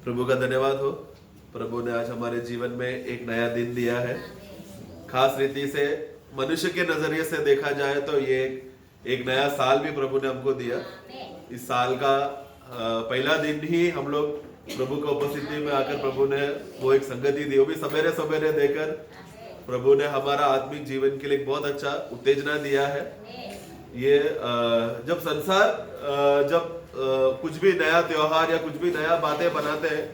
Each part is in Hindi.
प्रभु का धन्यवाद हो। प्रभु ने आज हमारे जीवन में एक नया दिन दिया है। खास रीति से मनुष्य के नजरिए से देखा जाए तो ये एक नया साल भी प्रभु ने हमको दिया। इस साल का पहला दिन ही हम लोग प्रभु की उपस्थिति में आकर प्रभु ने वो एक संगति दी, वो भी सवेरे सवेरे देकर प्रभु ने हमारा आत्मिक जीवन के लिए बहुत अच्छा उत्तेजना दिया है। ये जब संसार जब कुछ भी नया त्योहार या कुछ भी नया बातें बनाते हैं,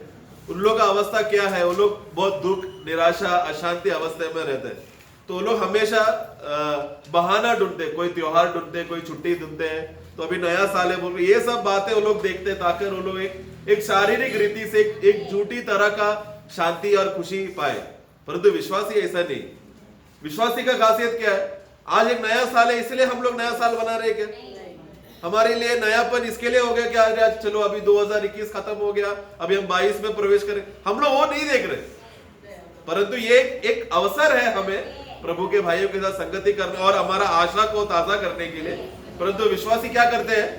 उन लोगों का अवस्था क्या है? वो लोग बहुत दुख, निराशा, अशांति अवस्था में रहते हैं। तो वो लोग हमेशा बहाना ढूंढते, कोई त्योहार ढूंढते, कोई छुट्टी ढूंढते हैं। तो अभी नया साल है बोल, ये सब बातें वो लोग देखते ताकि वो लोग एक शारीरिक रीति से एक झूठी तरह का शांति और खुशी पाए। परंतु विश्वासी ऐसा नहीं। विश्वासी का खासियत क्या है? आज एक नया साल है इसलिए हम लोग नया साल बना रहे क्या? हमारे लिए नयापन इसके लिए हो गया कि आज चलो अभी 2021 खत्म हो गया, अभी हम 22 में प्रवेश करें। हम लोग वो नहीं देख रहे, परंतु ये एक अवसर है हमें प्रभु के भाइयों के साथ संगति करने और हमारा आशा को ताजा करने के लिए। परंतु विश्वासी क्या करते हैं?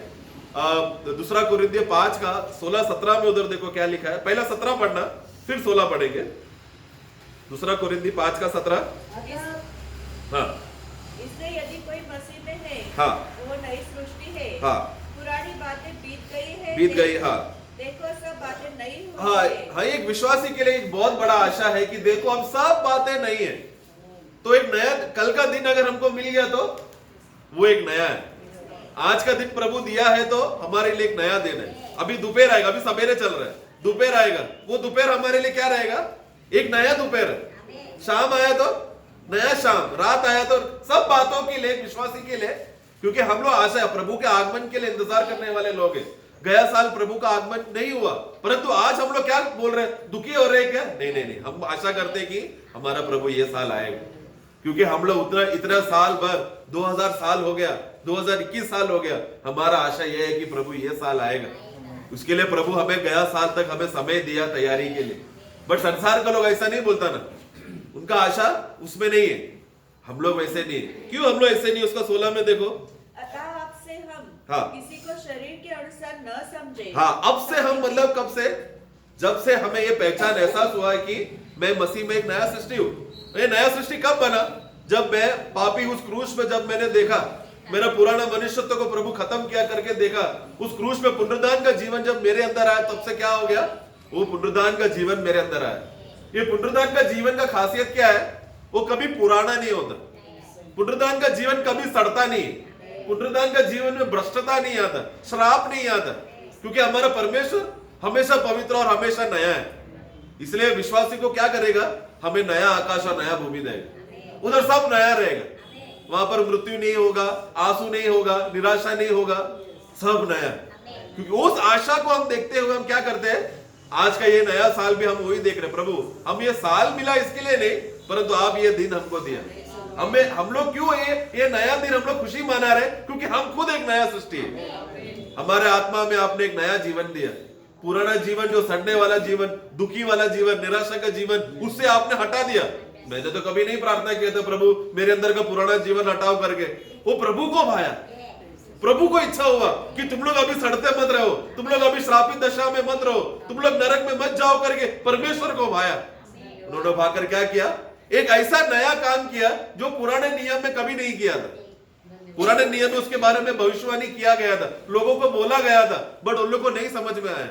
दूसरा कुरिन्थियों 5 का 16-17 में उधर देखो क्या लिखा है। पहला 17 पढ़ना, फिर 16 पढ़ेंगे। दूसरा कुरिन्थियों 5 का 17। हाँ, इसलिए यदि कोई मसीह में है, हाँ, वो नई सृष्टि है। हाँ, पुरानी बातें बीत गई है, बीत गई। हाँ, देखो सब बातें नई हुई हाँ, है। हाँ, एक विश्वासी के लिए एक बहुत बड़ा आशा है कि देखो अब सब बातें नई है। तो एक नया कल का दिन अगर हमको मिल गया तो वो एक नया है। आज का दिन प्रभु दिया है तो हमारे लिए एक नया दिन है। अभी दोपहर आएगा, अभी सवेरे चल रहा है, दोपहर आएगा, वो दोपहर हमारे लिए क्या रहेगा? एक नया दोपहर है। शाम आया तो नया शाम, रात आया तो सब बातों के लिए विश्वासी के लिए, क्योंकि हम लोग आशा है प्रभु के आगमन के लिए इंतजार करने वाले लोग हैं। गया साल प्रभु का आगमन नहीं हुआ, परंतु आज हम लोग क्या बोल रहे हैं? दुखी हो रहे हैं क्या? नहीं नहीं नहीं, हम आशा करते हैं कि हमारा प्रभु ये साल आएगा, क्योंकि हम लोग इतना साल भर 2000 साल हो गया, 2021 साल हो गया। हमारा आशा यह है कि प्रभु ये साल आएगा। उसके लिए प्रभु हमें गया साल तक हमें समय दिया तैयारी के लिए। बट संसार का लोग ऐसा नहीं बोलता ना, उनका आशा उसमें नहीं है। हम लोग वैसे नहीं है। क्यों हम लोग ऐसे नहीं? उसका 16 में देखो। अतः अब से हम हाँ, किसी को शरीर के अनुसार न समझे। हाँ, अब से हम मतलब कब से? जब से हमें ये पहचान एहसास हुआ है कि मैं मसीह में एक नया सृष्टि हूँ। ये नया सृष्टि कब बना? जब मैं पापी उस क्रूस पे जब मैंने देखा, मेरा पुराना मनुष्यत्व को प्रभु खत्म किया करके देखा, उस क्रूस में पुनरुद्धान का जीवन जब मेरे अंदर आया, तब से क्या हो गया? वो पुनरुद्धान का जीवन मेरे अंदर आया। ये पुनरुद्धान का जीवन का खासियत क्या है? वो कभी पुराना नहीं होता। पुनरुद्धान का जीवन कभी सड़ता नहीं। पुनरुद्धान का जीवन में भ्रष्टता नहीं आता, श्राप नहीं आता, क्योंकि हमारा परमेश्वर हमेशा पवित्र और हमेशा नया है। इसलिए विश्वासी को क्या करेगा? हमें नया आकाश और नया भूमि देगा। उधर सब नया रहेगा, वहां पर मृत्यु नहीं होगा, आंसू नहीं होगा, निराशा नहीं होगा, सब नया। क्योंकि उस आशा को हम देखते हुए हम क्या करते हैं? आज का ये नया साल भी हम वही देख रहे हैं। प्रभु हम ये साल मिला इसके लिए नहीं, परंतु आप ये दिन हमको दिया। हम लोग क्यों ये नया दिन हम लोग खुशी मना रहे? क्योंकि हम खुद एक नया सृष्टि है। हमारे आत्मा में आपने एक नया जीवन दिया। पुराना जीवन जो सड़ने वाला जीवन, दुखी वाला जीवन, निराशा का जीवन, उससे आपने हटा दिया। मैंने तो कभी नहीं प्रार्थना किया था प्रभु मेरे अंदर का पुराना जीवन हटाओ करके। वो प्रभु को भाया, प्रभु को इच्छा हुआ कि तुम लोग अभी सड़ते मत रहो, तुम लोग अभी श्रापित दशा में मत रहो, तुम लोग नरक में मत जाओ करके परमेश्वर को भाया। उन्होंने भाकर क्या किया? एक ऐसा नया काम किया जो पुराने नियम में कभी नहीं किया था। पुराने नियम में उसके बारे में भविष्यवाणी किया गया था, लोगों को बोला गया था, बट उन लोगों को नहीं समझ में आया।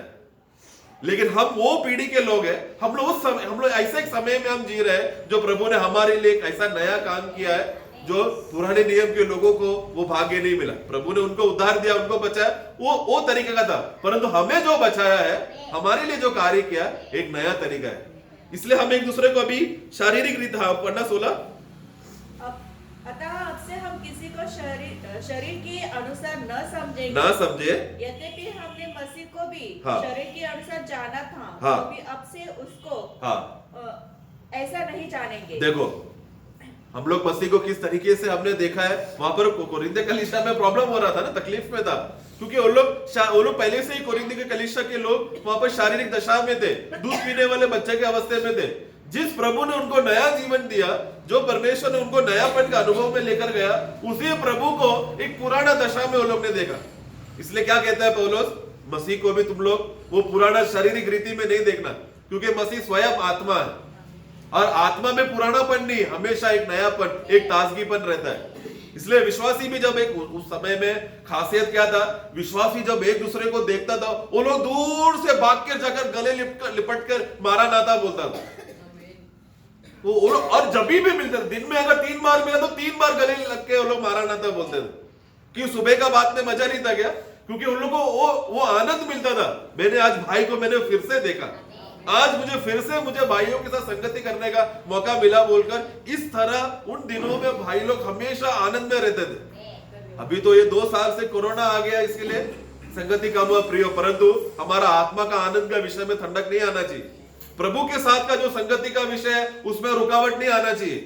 लेकिन हम वो पीढ़ी के लोग हैं, हम लोग ऐसे एक समय में हम जी रहे हैं जो प्रभु ने हमारे लिए एक ऐसा नया काम किया है जो पुराने नियम के लोगों को वो भाग्य नहीं मिला। प्रभु ने उनको उद्धार दिया, उनको बचाया, वो तरीके का था। परंतु हमें जो बचाया है, हमारे लिए जो कार्य किया, एक नया तरीका है। इसलिए हम एक दूसरे को अभी शारीरिक रीत पढ़ना 16। अतः अब से हम किसी को शरीर के अनुसार न समझे, यद्यपि हमने मसीह को भी शरीर के अनुसार जाना था, हाँ, तो भी अब से उसको ऐसा नहीं जानेंगे। देखो हम लोग मसीह को किस तरीके से हमने देखा है। वहां पर कोरिन्थ कलीसिया में प्रॉब्लम हो रहा था ना, तकलीफ में था, क्योंकि वो लोग पहले से ही कोरिन्थ के कलीसिया के लोग वहां पर शारीरिक दशा में थे, दूध पीने वाले बच्चे के अवस्थे में थे। जिस प्रभु ने उनको नया जीवन दिया, जो परमेश्वर ने उनको नयापन का अनुभव में लेकर गया, उसी प्रभु को एक पुराना दशा में वो लोग ने देखा। इसलिए क्या कहता है पौलुस? मसीह को भी तुम लोग वो पुराना शारीरिक रीति में नहीं देखना, क्योंकि मसीह स्वयं आत्मा है और आत्मा में पुरानापन नहीं, हमेशा एक नयापन, एक ताजगीपन रहता है। इसलिए विश्वासी भी जब एक उस समय में खासियत क्या था, विश्वासी जब एक दूसरे को देखता था वो लोग दूर से भाग के जाकर गले लिपट कर मारा नाता बोलता था। वो लोग और जब भी मिलते थे, दिन में अगर 3 बार मिला तो 3 बार गले लग के वो लोग मारा नाता बोलते थे। कि सुबह का बात में मजा नहीं था क्या? क्योंकि उन लोगों को वो आनंद मिलता था। मैंने आज भाई को मैंने फिर से देखा, आज मुझे फिर से मुझे भाइयों के साथ संगति करने का मौका मिला बोलकर, इस तरह उन दिनों में भाई लोग हमेशा आनंद में रहते थे। अभी तो ये 2 साल से कोरोना आ गया, इसके लिए संगति कम हुआ प्रियो, परंतु हमारा आत्मा का आनंद का विषय में ठंडक नहीं आना चाहिए। प्रभु के साथ का जो संगति का विषय है उसमें रुकावट नहीं आना चाहिए,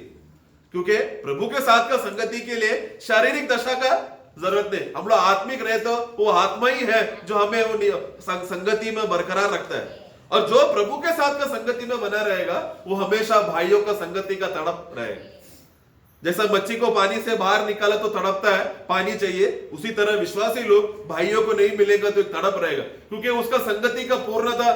क्योंकि प्रभु के साथ का संगति के लिए शारीरिक दशा का जरूरत नहीं। हम लोग आत्मिक रहे तो वो आत्मा ही है जो हमें वो संगति में बरकरार रखता है। और जो प्रभु के साथ का संगति में बना रहेगा वो हमेशा भाइयों का संगति का तड़प रहेगा। जैसा मच्छी को पानी से बाहर निकाला तो तड़पता है, पानी चाहिए, उसी तरह विश्वासी लोग भाइयों को नहीं मिलेगा तो एक तड़प रहेगा, क्योंकि उसका संगति का पूर्णता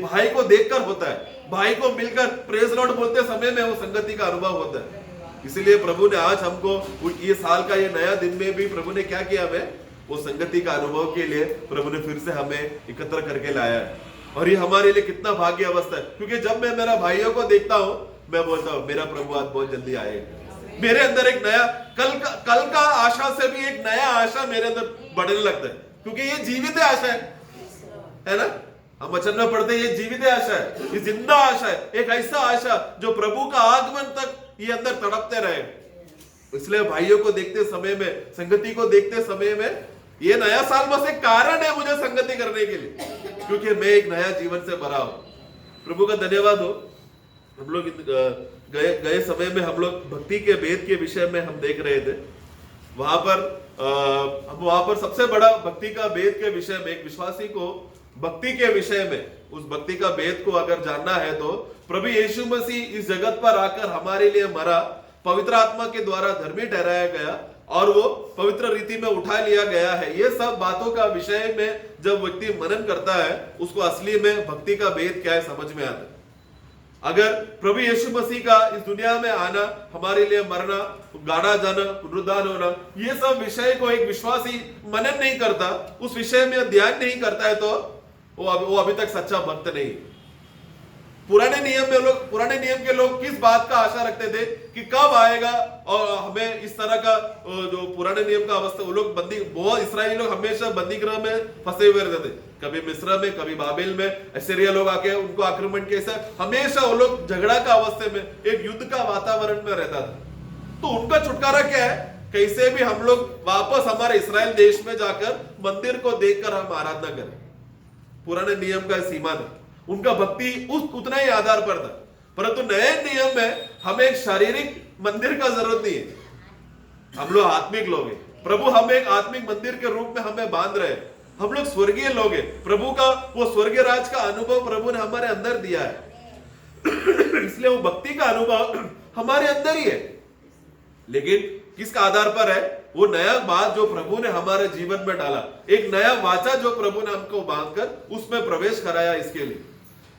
भाई को देखकर होता है। भाई को मिलकर प्रेज लॉर्ड बोलते समय में वो संगति का अनुभव होता है। इसीलिए प्रभु ने आज हमको ये साल का ये नया दिन में भी प्रभु ने क्या किया, हमें वो संगति का अनुभव के लिए प्रभु ने फिर से हमें एकत्र करके लाया है। और ये हमारे लिए कितना भाग्य अवस्था है, क्योंकि जब मैं मेरा भाइयों को देखता हूं मैं बोलता हूं मेरा प्रभु आज बहुत जल्दी आएगा। मेरे अंदर एक नया कल का आशा से भी एक नया आशा मेरे अंदर बढ़ने लगता है, क्योंकि ये जीवित आशा है ना। हम वचन में पढ़ते हैं ये जीवित आशा है, ये जिंदा आशा है, एक ऐसा आशा जो प्रभु का आगमन तक ये अंदर तड़पते रहे। इसलिए भाइयों को देखते समय में, संगति को देखते समय में, ये नया साल बस एक कारण है मुझे संगति करने के लिए, क्योंकि मैं एक नया जीवन से भरा हूं। प्रभु का धन्यवाद हो। हम लोग गए समय में हम लोग भक्ति के भेद के विषय में हम देख रहे थे। वहां पर सबसे बड़ा भक्ति का भेद के विषय में, एक विश्वासी को भक्ति के विषय में, उस भक्ति का भेद को अगर जानना है तो प्रभु यीशु मसीह इस जगत पर आकर हमारे लिए मरा, पवित्र आत्मा के द्वारा धर्मी ठहराया गया और वो पवित्र रीति में उठा लिया गया है। ये सब बातों का विषय में जब व्यक्ति मनन करता है उसको असली में भक्ति का भेद क्या है समझ में आता है। अगर प्रभु यीशु मसीह का इस दुनिया में आना, हमारे लिए मरना, गाड़ा जाना, पुनरुद्धान होना, ये सब विषय को एक विश्वासी मनन नहीं करता, उस विषय में ध्यान नहीं करता है तो वो अभी तक सच्चा भक्त नहीं। पुराने नियम के लोग किस बात का आशा रखते थे कि कब आएगा और हमें इस तरह का जो पुराने नियम का अवस्था, वो लोग बहुत इस्राएली लोग हमेशा बंदी गृह में फंसे हुए रहते थे, कभी मिस्र में, कभी बाबेल में, असीरिया लोग आके उनको आक्रमण कैसा, हमेशा वो लोग झगड़ा का अवस्था में, एक युद्ध का वातावरण में रहता था। तो उनका छुटकारा क्या है, कैसे भी हम लोग वापस हमारे इस्राएल देश में जाकर मंदिर को देखकर हम आराधना करें। पुराने नियम का सीमा था, उनका भक्ति उतना ही आधार पर था। परंतु नए नियम में हमें एक शारीरिक मंदिर का जरूरत नहीं है, हम लोग आत्मिक लोग हैं। प्रभु हमें एक आत्मिक मंदिर के रूप में हमें बांध रहे हैं। हम लोग स्वर्गीय लोग हैं, प्रभु का वो स्वर्गीय राज का अनुभव प्रभु ने हमारे अंदर दिया है। इसलिए वो भक्ति का अनुभव हमारे अंदर ही है। लेकिन किसका आधार पर है, वो नया बात जो प्रभु ने हमारे जीवन में डाला, एक नया वाचा जो प्रभु ने हमको बांधकर उसमें प्रवेश कराया। इसके लिए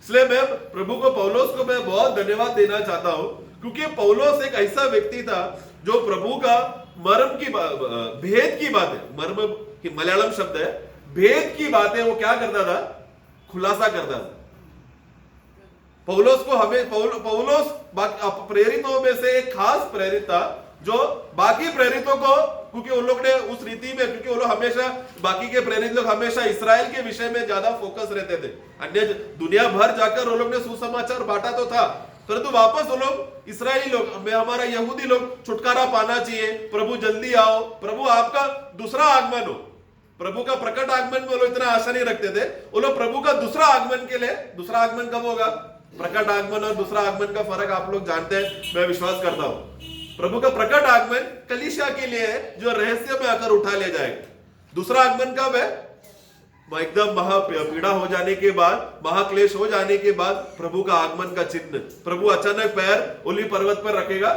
इसलिए मैं प्रभु को, पौलोस को मैं बहुत धन्यवाद देना चाहता हूं, क्योंकि पौलोस एक ऐसा व्यक्ति था जो प्रभु का मर्म की भेद की बातें, मर्म की मलयालम शब्द है, भेद की बातें वो क्या करता था, खुलासा करता था। पौलोस को पौलोस प्रेरितों में से एक खास प्रेरित था जो बाकी प्रेरितों को, क्योंकि उन लोग ने उस रीति में, क्योंकि वो लोग हमेशा, बाकी के प्रेरित लोग हमेशा इस्राएल के विषय में ज्यादा फोकस रहते थे। अन्य दुनिया भर जाकर वो लोग ने सुसमाचार बांटा तो था, परंतु वापस वो लोग इस्राएली लोग, हमारा यहूदी लोग छुटकारा पाना चाहिए, प्रभु जल्दी आओ, प्रभु आपका दूसरा आगमन हो। प्रभु का प्रकट आगमन में वो लोग इतना आशा नहीं रखते थे, वो लोग प्रभु का दूसरा आगमन के लिए, दूसरा आगमन कब होगा, प्रकट आगमन और दूसरा आगमन का फर्क आप लोग जानते हैं, मैं विश्वास करता हूं। प्रभु का प्रकट आगमन कलीसिया के लिए है जो रहस्य में आकर उठा ले जाएगा। दूसरा आगमन कब है, एकदम महापीड़ा हो जाने के बाद, महाक्लेश हो जाने के बाद प्रभु का आगमन का चिन्ह, प्रभु अचानक पैर ओली पर्वत पर रखेगा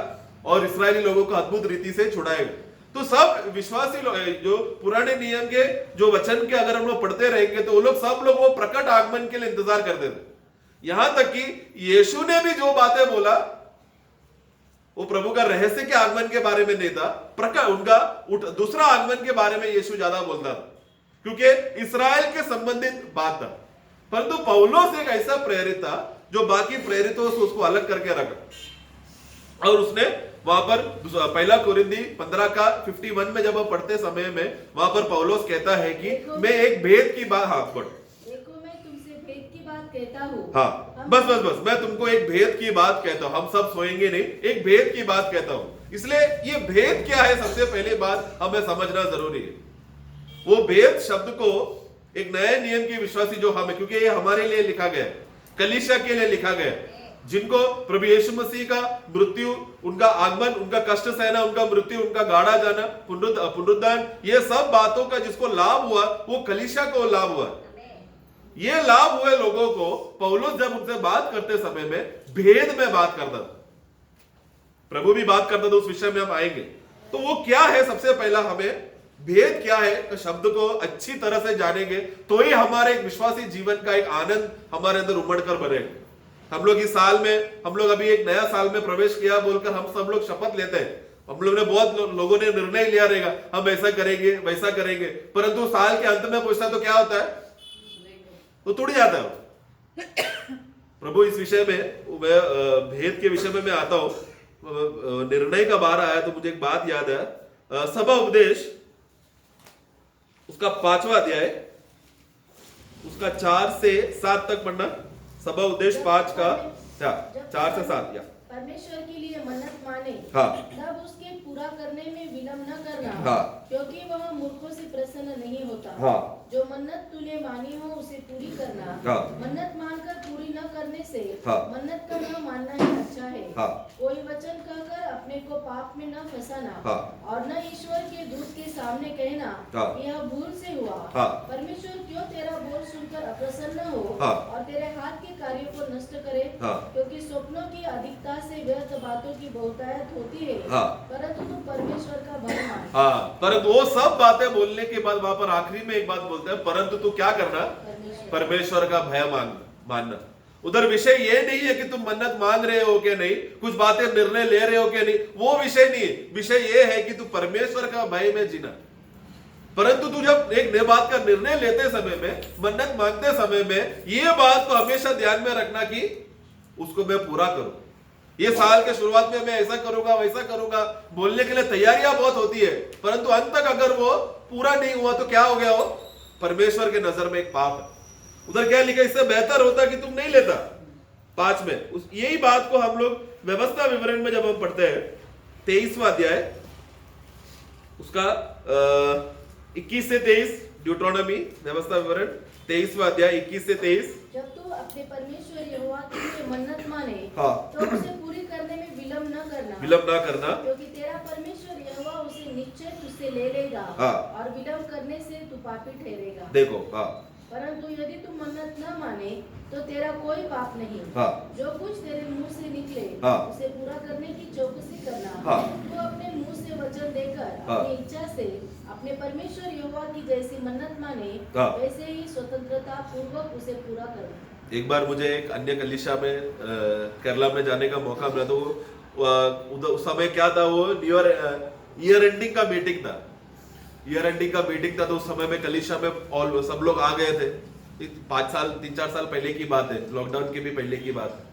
और इस्राएली लोगों को अद्भुत रीति से छुड़ाएगा। तो सब विश्वासी लोग जो पुराने नियम के जो वचन के अगर हम लोग पढ़ते रहेंगे तो वो लोग सब लोग वो प्रकट आगमन के लिए इंतजार करते थे। यहां तक कि यीशु ने भी जो बातें बोला वो प्रभु का रहस्य के आगमन के बारे में नहीं था, प्रकट उनका दूसरा आगमन के बारे में यीशु ज्यादा बोलता था, क्योंकि इस्राएल के संबंधित बात था। परंतु पौलुस एक ऐसा प्रेरित था जो बाकी प्रेरितों से उसको अलग करके रखा, और उसने वहां पर पहला कोरिंथी 15 का 51 में जब हम पढ़ते समय में वहां पर पौलुस कहता है कि मैं एक भेद की बात, हाँ देखो मैं तुमसे भेद की बात कहता हूँ। हाँ बस मैं तुमको एक भेद की बात कहता हूँ, हम सब सोएंगे नहीं, एक भेद की बात कहता हूँ। इसलिए ये भेद क्या है, सबसे पहली बात हमें समझना जरूरी है। वो भेद शब्द को एक नए नियम की विश्वासी जो हमें, क्योंकि ये हमारे लिए लिखा गया है, कलीसिया के लिए लिखा गया है, जिनको प्रभु यीशु मसीह का मृत्यु, उनका आगमन, उनका कष्ट सहना, उनका मृत्यु, उनका गाड़ा जाना, पुनरुत्थान, ये सब बातों का जिसको लाभ हुआ वो कलीसिया को लाभ हुआ। ये लाभ हुए लोगों को पौलुस जब उनसे बात करते समय में भेद में बात करता था, प्रभु भी बात करता था, उस विषय में हम आएंगे। तो वो क्या है, सबसे पहला हमें भेद क्या है, तो शब्द को अच्छी तरह से जानेंगे तो ही हमारे एक विश्वासी जीवन का एक आनंद हमारे अंदर उमड़ कर भरेगा। हम लोग इस साल में, हम लोग अभी एक नया साल में प्रवेश किया बोलकर हम सब लोग शपथ लेते हैं, हम लोग ने बहुत लोगों ने निर्णय लिया रहेगा हम ऐसा करेंगे वैसा करेंगे, परंतु साल के अंत में पूछता तो क्या होता है, वो टूट जाता है। प्रभु इस विषय में, भेद के विषय में मैं आता हूं, निर्णय का बार आया तो मुझे एक बात याद है, सभा उपदेश उसका 5वां अध्याय, उसका 4 से 7 तक पढ़ना। सभा उपदेश 5 का 4 से 7 या परमेश्वर के लिए मन्नत माने, हाँ, तब उसके पूरा करने में विलम्ब न करना, हाँ, क्योंकि वह मूर्खों से प्रसन्न नहीं होता। हाँ, जो मन्नत तूने मानी हो उसे पूरी करना। हाँ, मन्नत मानकर पूरी न करने से हाँ, मन्नत का न मानना ही अच्छा है। हाँ, कोई वचन कहकर अपने को पाप में न फंसाना, हाँ, और न ईश्वर के दूत के सामने कहना हाँ, यह भूल से हुआ। हाँ, परमेश्वर क्यों तेरा बोल सुनकर अप्रसन्न हो, हाँ, और तेरे हाथ के कार्यों को नष्ट करे, हाँ, क्योंकि स्वप्नों की अधिकता से व्यर्थ बातों की बहुतायत होती है, हाँ, परंतु तू परमेश्वर का भय मान। हाँ, परंतु वो सब बातें बोलने के बाद वहां पर आखिरी में एक बात बोलते हैं, परंतु तू क्या करना, परमेश्वर का भय मानना। उधर विषय ये नहीं है कि तुम मन्नत मांग रहे हो कि नहीं, कुछ बातें निर्णय ले रहे हो कि नहीं, वो विषय नहीं है। विषय ये है कि तू परमेश्वर का भय में जीना। परंतु तू जब एक नई बात का निर्णय लेते समय में, मन्नत मांगते समय में, ये बात को हमेशा ध्यान में रखना कि उसको मैं पूरा करूं। ये साल के शुरुआत में मैं ऐसा करूंगा वैसा करूंगा बोलने के लिए तैयारियां बहुत होती है, परंतु अंत तक अगर वो पूरा नहीं हुआ तो क्या हो गया, वो परमेश्वर के नजर में एक पाप है। उधर क्या लिखा, इससे बेहतर होता कि तुम नहीं लेता। 5 में यही बात को हम लोग व्यवस्था विवरण में जब हम पढ़ते हैं 23वां अध्याय, उसका 21 से 23, ड्यूट्रोनॉमी व्यवस्था विवरण 23वां अध्याय 21 से 23। जब तू अपने परमेश्वर यहोवा के लिए मन्नत माने, हाँ, तो उसे पूरी करने में विलम्ब न करना, विलम्ब ना करना, क्योंकि तेरा परमेश्वर यहोवा उसे निश्चय तुझसे ले लेगा, हाँ, और विलम्ब करने से तू पापी ठहरेगा। देखो, हाँ, परंतु यदि तू मन्नत न माने तो तेरा कोई पाप नहीं। हाँ, जो कुछ तेरे मुंह से निकले, हाँ, उसे पूरा करने की चौकसी करना। हाँ, तू अपने मुंह से वचन देकर, हाँ, अपनी इच्छा से अपने परमेश्वर यहोवा की जैसी मन्नत माने, हाँ, वैसे ही स्वतंत्रता पूर्वक उसे पूरा करना। एक बार मुझे एक अन्य कलीसिया में केरला में जाने का मौका मिला, तो उधर उस समय क्या था, वो ईयर एंडिंग का मीटिंग था। ईयर एंडिंग का मीटिंग था, तो उस समय में कलीसिया में सब लोग आ गए थे। 3-4 साल पहले की बात है, लॉकडाउन के भी पहले की बात है।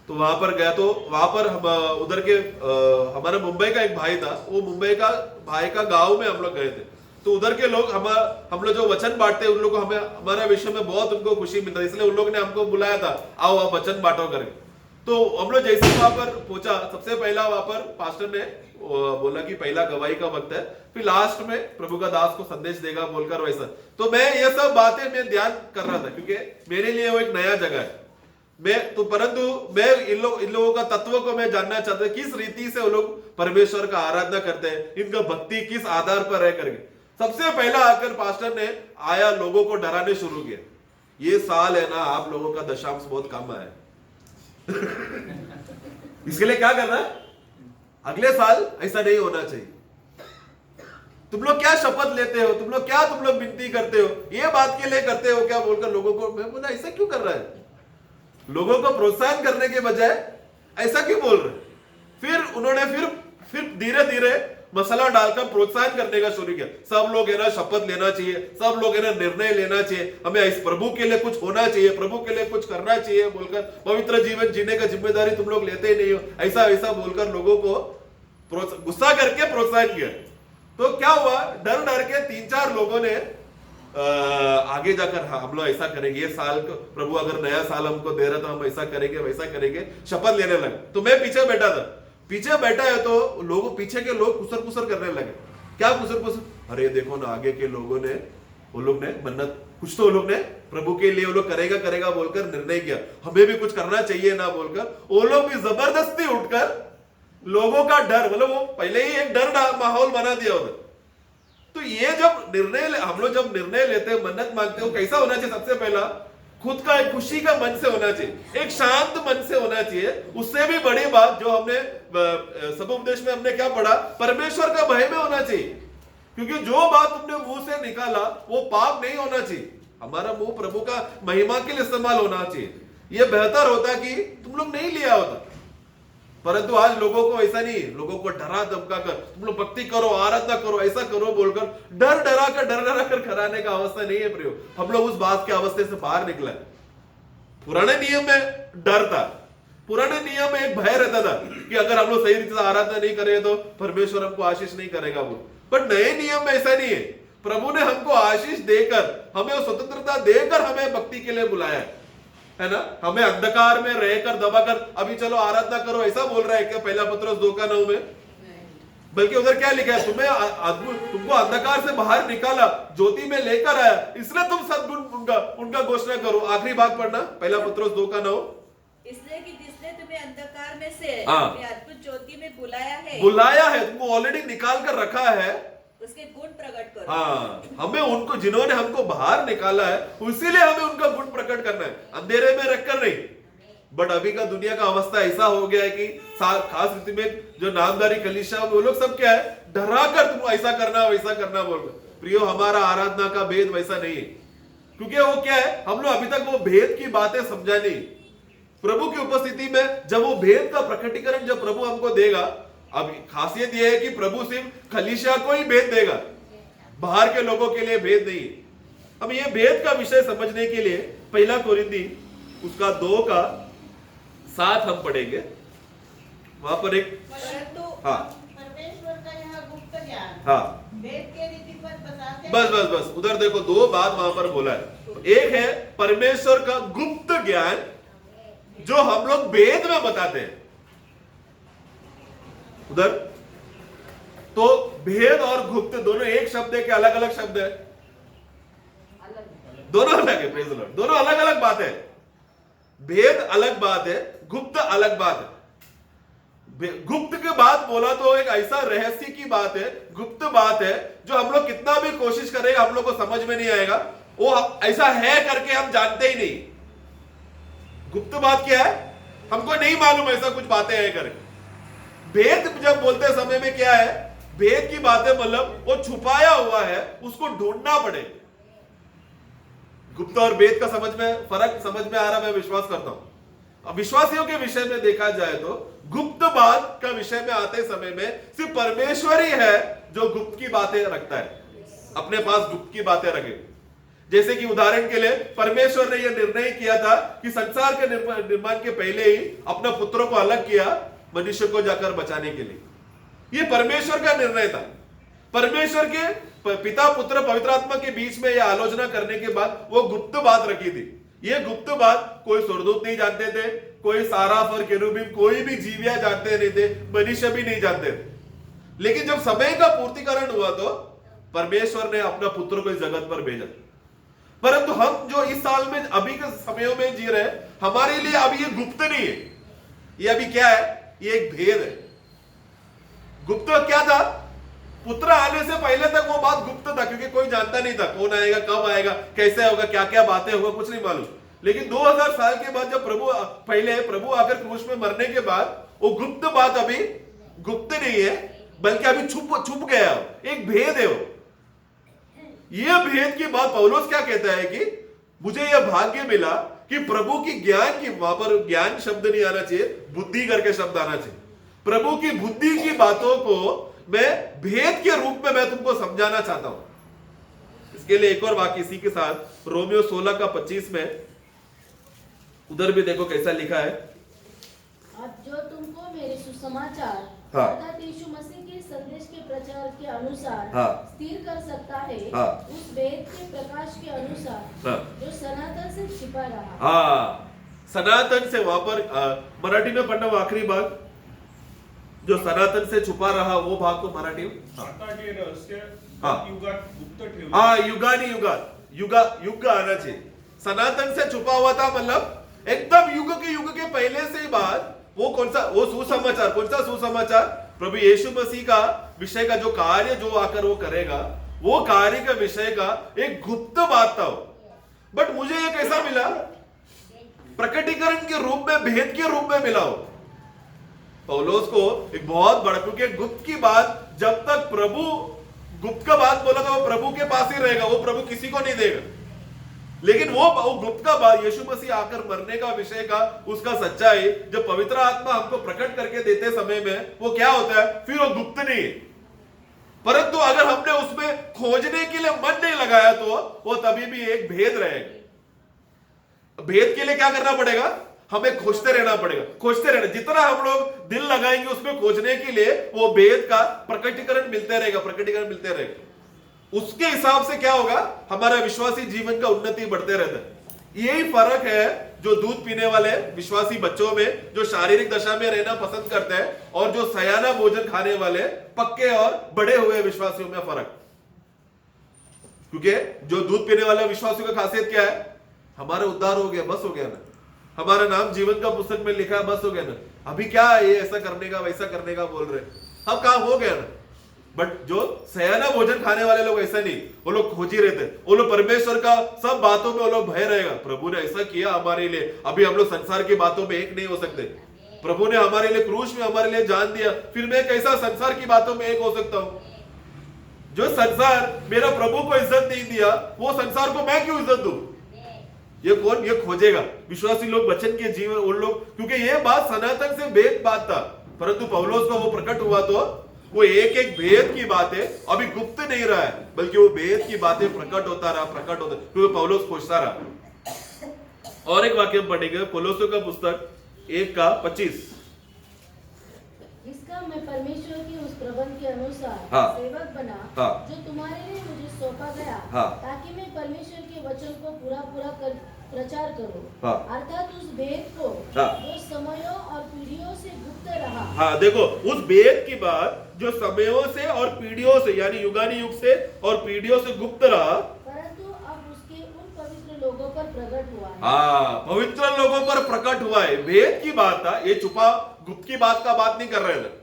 तो वहां पर गया, तो वहां पर हम उधर के हमारा मुंबई का एक भाई था, वो मुंबई का भाई का गांव में हम लोग गए थे। तो उधर के लोग हम लोग जो वचन बांटते हैं, उन लोग को हमें हमारे विषय में बहुत उनको खुशी मिलता है, इसलिए उन लोग ने हमको बुलाया था, आओ आप वचन बांटो करके। तो हम लोग जैसे वहां पर पहुंचा, सबसे पहला वहां पर पास्टर ने बोला कि पहला गवाही का वक्त है, फिर लास्ट में प्रभु का दास को संदेश देगा बोलकर वैसा। तो मैं ये सब बातें मैं ध्यान कर रहा था, क्योंकि मेरे लिए वो एक नया जगह है। परंतु मैं इन लोगों का तत्व को मैं जानना चाहता था, किस रीति से वो लोग परमेश्वर का आराधना करते हैं, इनका भक्ति किस आधार पर है करके। सबसे पहला आकर पास्टर ने आया, लोगों को डराने शुरू किया, ये साल है ना, आप लोगों का दशांश बहुत कम है इसके लिए क्या करना है, अगले साल ऐसा नहीं होना चाहिए। तुम लोग क्या शपथ लेते हो, तुम लोग विनती करते हो, ये बात के लिए करते हो क्या बोलकर लोगों को, मैं बोला ऐसा क्यों कर रहा है, लोगों को प्रोत्साहन करने के बजाय ऐसा क्यों बोल रहे। फिर उन्होंने फिर धीरे धीरे मसाला डालकर प्रोत्साहन करने का शुरू किया। सब लोग है ना शपथ लेना चाहिए, सब लोग है ना निर्णय लेना चाहिए, हमें इस प्रभु के लिए कुछ होना चाहिए, प्रभु के लिए कुछ करना चाहिए बोलकर, पवित्र जीवन जीने का जिम्मेदारी तुम लोग लेते ही नहीं हो, ऐसा ऐसा बोलकर लोगों को गुस्सा करके प्रोत्साहन किया। तो क्या हुआ, डर डर के 3-4 लोगों ने आगे जाकर हम लोग ऐसा करेंगे, ये साल प्रभु अगर नया साल हमको दे रहा तो हम ऐसा करेंगे वैसा करेंगे, शपथ लेने लगे। तो मैं पीछे बैठा था, पीछे बैठा है तो लोगों पीछे के लोग कुसर कुसर करने लगे। क्या कुसर कुसर, अरे देखो ना आगे के लोगों ने, वो लोग ने मन्नत, कुछ तो वो लोग ने प्रभु के लिए वो लोग करेगा बोलकर निर्णय किया, हमें भी कुछ करना चाहिए ना बोलकर वो लोग भी जबरदस्ती उठकर लोगों का डर, मतलब वो पहले ही एक डर माहौल बना दिया उधर। तो ये जब हम लोग जब निर्णय लेते हैं, मन्नत मांगते हो, कैसा होना चाहिए, सबसे पहला खुद का एक खुशी का मन से होना चाहिए, एक शांत मन से होना चाहिए। उससे भी बड़ी बात जो हमने सब उपदेश में हमने क्या पढ़ा, परमेश्वर का भय में होना चाहिए, क्योंकि जो बात तुमने मुंह से निकाला वो पाप नहीं होना चाहिए, हमारा मुंह प्रभु का महिमा के लिए इस्तेमाल होना चाहिए। यह बेहतर होता कि तुम लोग नहीं लिया होता, परंतु आज लोगों को ऐसा नहीं, लोगों को डरा धमका कर तुम लोग भक्ति करो, आराधना करो, ऐसा करो बोलकर डर डरा कर कराने का अवस्था नहीं है प्रियो। हम लोग उस बात के अवस्थे से बाहर निकले। पुराने नियम में डर था, पुराने नियम में एक भय रहता था कि अगर हम लोग सही रीति से आराधना नहीं करें तो परमेश्वर हमको आशीष नहीं करेगा वो। पर नए नियम में ऐसा नहीं है, प्रभु ने हमको आशीष देकर, हमें स्वतंत्रता देकर हमें भक्ति के लिए बुलाया है ना। हमें अंधकार में रहकर दबाकर अभी चलो आराधना करो ऐसा बोल रहा है क्या पहला पत्रस 2:9 में? बल्कि उधर क्या लिखा है, तुमको अंधकार से बाहर निकाला, ज्योति में लेकर आया, इसलिए तुम सद्गुण उनका घोषणा करो। आखिरी भाग पढ़ना, पहला पत्रस 2:9। इसलिए कि जिसने तुम्हें अंधकार में से अद्भुत ज्योति में बुलाया है, तुमको ऑलरेडी निकाल कर रखा है, उसके गुण प्रकट करो। हाँ, हमें उनको, जिन्होंने हमको बाहर निकाला है, इसीलिए हमें उनका गुण प्रकट करना है, अंधेरे में रखकर नहीं। बट अभी का दुनिया का अवस्था ऐसा हो गया है कि खास स्थिति में जो नामधारी कलीसिया वो लोग सब क्या है, डरा कर तुम ऐसा करना वैसा करना बोलकर। प्रियो, हमारा आराधना का भेद वैसा नहीं है, क्योंकि वो क्या है, हम लोग अभी तक वो भेद की बातें समझा नहीं। प्रभु की उपस्थिति में जब वो भेद का प्रकटीकरण जब प्रभु हमको देगा, अब खासियत यह है कि प्रभु सिर्फ कलीसिया को ही भेद देगा, बाहर के लोगों के लिए भेद नहीं। अब ये भेद का विषय समझने के लिए पहला कोरिन्थी उसका 2:7 हम पढ़ेंगे। वहां पर एक परमेश्वर का यह गुप्त ज्ञान, भेद के रीतिपद बताते, बस उधर देखो, 2 बात वहां पर बोला है। एक है परमेश्वर का गुप्त ज्ञान जो हम लोग भेद में बताते हैं उधर। तो भेद और गुप्त दोनों एक शब्द है कि अलग अलग शब्द है? दोनों अलग है, प्रेज़ द लॉर्ड, दोनों अलग अलग बात है। भेद अलग बात है, गुप्त अलग बात है। गुप्त की बात बोला तो एक ऐसा रहस्य की बात है, गुप्त बात है जो हम लोग कितना भी कोशिश करेंगे हम लोग को समझ में नहीं आएगा, वो ऐसा है करके हम जानते ही नहीं। गुप्त बात क्या है, हमको नहीं मालूम ऐसा कुछ बातें हैं करके। भेद जब बोलते समय में क्या है, भेद की बातें मतलब वो छुपाया हुआ है, उसको ढूंढना पड़ेगा। गुप्त और भेद का फर्क समझ में आ रहा, मैं विश्वास करता हूं। अब विश्वासियों के विषय में देखा जाए तो गुप्त बात का विषय में आते समय में सिर्फ परमेश्वर ही है जो गुप्त की बातें रखता है, अपने पास गुप्त की बातें रखे। जैसे कि उदाहरण के लिए परमेश्वर ने यह निर्णय किया था कि संसार के निर्माण के पहले ही अपना पुत्रों को अलग किया मनुष्य को जाकर बचाने के लिए। यह परमेश्वर का निर्णय था। परमेश्वर के पिता पुत्र पवित्र आत्मा के बीच में यह आलोचना करने के बाद वो गुप्त बात रखी थी। यह गुप्त बात कोई स्वर्गदूत नहीं जानते थे, कोई साराफ और केरूबीम, कोई भी जीविया जानते नहीं थे, मनुष्य भी नहीं जानते थे। लेकिन जब समय का पूर्तिकरण हुआ तो परमेश्वर ने अपना पुत्र को इस जगत पर भेजा। परंतु हम जो इस साल में अभी के समयों में जी रहे हैं, हमारे लिए अभी ये गुप्त नहीं है, ये अभी क्या है, ये एक भेद है। गुप्त क्या था, पुत्र आने से पहले तक वो बात गुप्त था, क्योंकि कोई जानता नहीं था कौन आएगा, कब आएगा, कैसे होगा, क्या क्या बातें होगा, कुछ नहीं मालूम। लेकिन 2000 साल के बाद जब प्रभु आकर क्रूस में मरने के बाद वो गुप्त बात अभी गुप्त नहीं है, बल्कि अभी छुप गया हो, एक भेद है वो। ये भेद की बात पौलुस क्या कहता है कि मुझे यह भाग्य मिला कि प्रभु की ज्ञान की, वहां पर ज्ञान शब्द नहीं आना चाहिए, बुद्धि करके शब्द आना चाहिए। प्रभु की बुद्धि की बातों को मैं भेद के रूप में मैं तुमको समझाना चाहता हूं। इसके लिए एक और वाक्य इसी के साथ रोमियो 16 का 25 में, उधर भी देखो कैसा लिखा है। अब जो तुमको मेरे सुसमाचार हाँ। अर्थात यीशु मसीह के संदेश के प्रचार के अनुसार हाँ। स्थिर कर सकता है, हाँ। उस वेद के प्रकाश के अनुसार हाँ। जो सनातन से छिपा रहा। हाँ, सनातन से, वहां पर मराठी में पढ़ना वो आखिरी भाग, जो सनातन से छुपा रहा, वो भाग को मराठी में साकाचे रहस्य हाँ। युगात गुप्त ठेवले। हाँ, युगानी युग आना चाहिए। सनातन से छुपा हुआ था मतलब एकदम युग के पहले से ही बात, वो कौन सा, वो सुसमाचार, कौन सा सुसमाचार, प्रभु यीशु मसीह का विषय का जो कार्य जो आकर वो करेगा, वो कार्य का विषय का एक गुप्त बात था। बट मुझे ये कैसा मिला, प्रकटीकरण के रूप में, भेद के रूप में मिला हो पौलुस को, एक बहुत बड़ा, क्योंकि गुप्त की बात जब तक प्रभु गुप्त का बात बोला तो वो प्रभु के पास ही रहेगा, वो प्रभु किसी को नहीं देगा। लेकिन वो गुप्त का बात, यीशु मसीह आकर मरने का विषय का, उसका सच्चाई जब पवित्र आत्मा हमको प्रकट करके देते समय में वो क्या होता है, फिर वो गुप्त नहीं है। परंतु अगर हमने उसमें खोजने के लिए मन नहीं लगाया तो वो तभी भी एक भेद रहेगा। भेद के लिए क्या करना पड़ेगा, हमें खोजते रहना पड़ेगा, खोजते रहना। जितना हम लोग दिल लगाएंगे उसमें खोजने के लिए, वो भेद का प्रकटीकरण मिलते रहेगा, प्रकटीकरण मिलते रहेगा। उसके हिसाब से क्या होगा, हमारा विश्वासी जीवन का उन्नति बढ़ते रहता है। यही फर्क है जो दूध पीने वाले विश्वासी बच्चों में, जो शारीरिक दशा में रहना पसंद करते हैं, और जो सयाना भोजन खाने वाले पक्के और बड़े हुए विश्वासियों में फर्क। क्योंकि जो दूध पीने वाले विश्वासियों का खासियत क्या है, हमारा उद्धार हो गया, बस हो गया ना, हमारा नाम जीवन का पुस्तक में लिखा है, बस हो गया ना, अभी क्या है ये ऐसा करने का वैसा करने का बोल रहे, अब काम हो गया ना। बट जो सयाना भोजन खाने वाले लोग ऐसा नहीं, वो लोग खोज ही रहते, वो लोग परमेश्वर का सब बातों में वो लोग भय रहेगा। प्रभु ने ऐसा किया हमारे लिए, अभी हम लोग संसार की बातों में एक नहीं हो सकते। प्रभु ने हमारे लिए क्रूस में हमारे लिए जान दिया, फिर मैं कैसा संसार की बातों में एक हो सकता हूं। जो संसार मेरा प्रभु को इज्जत नहीं दिया, वो संसार को मैं क्यों इज्जत दूं? ये कौन, ये खोजेगा विश्वासी लोग वचन के जीवन, उन लोग, क्योंकि ये बात सनातन से भेद बात था, परंतु पौलुस को वो प्रकट हुआ तो वो एक एक भेद की बातें अभी गुप्त नहीं रहा है, बल्कि वो भेद की बातें प्रकट होता रहा, प्रकट होता, क्योंकि पौलुस खोजता रहा। और एक वाक्य हम पढ़ेंगे, कोलोसियों का पुस्तक 1:25। इसका मैं परमेश्वर के उस प्रबंध के अनुसार हाँ। सेवक बना, हाँ। जो तुम्हारे लिए मुझे सौंपा गया, हाँ। ताकि मैं परमेश्वर के वचन को पूरा कर प्रचार करूं, हाँ। अर्थात उस भेद को हाँ। जो समयों और पीढ़ियों से गुप्त रहा। हाँ, देखो उस भेद की बात जो समयों से और पीढ़ियों से, यानी युगानी युग से और पीढ़ियों से गुप्त रहा, परंतु अब उसके उन पवित्र लोगों पर प्रकट हुआ है। हाँ, पवित्र लोगों पर प्रकट हुआ है। भेद की बात था, ये छुपा गुप्त की बात का बात नहीं कर रहे थे।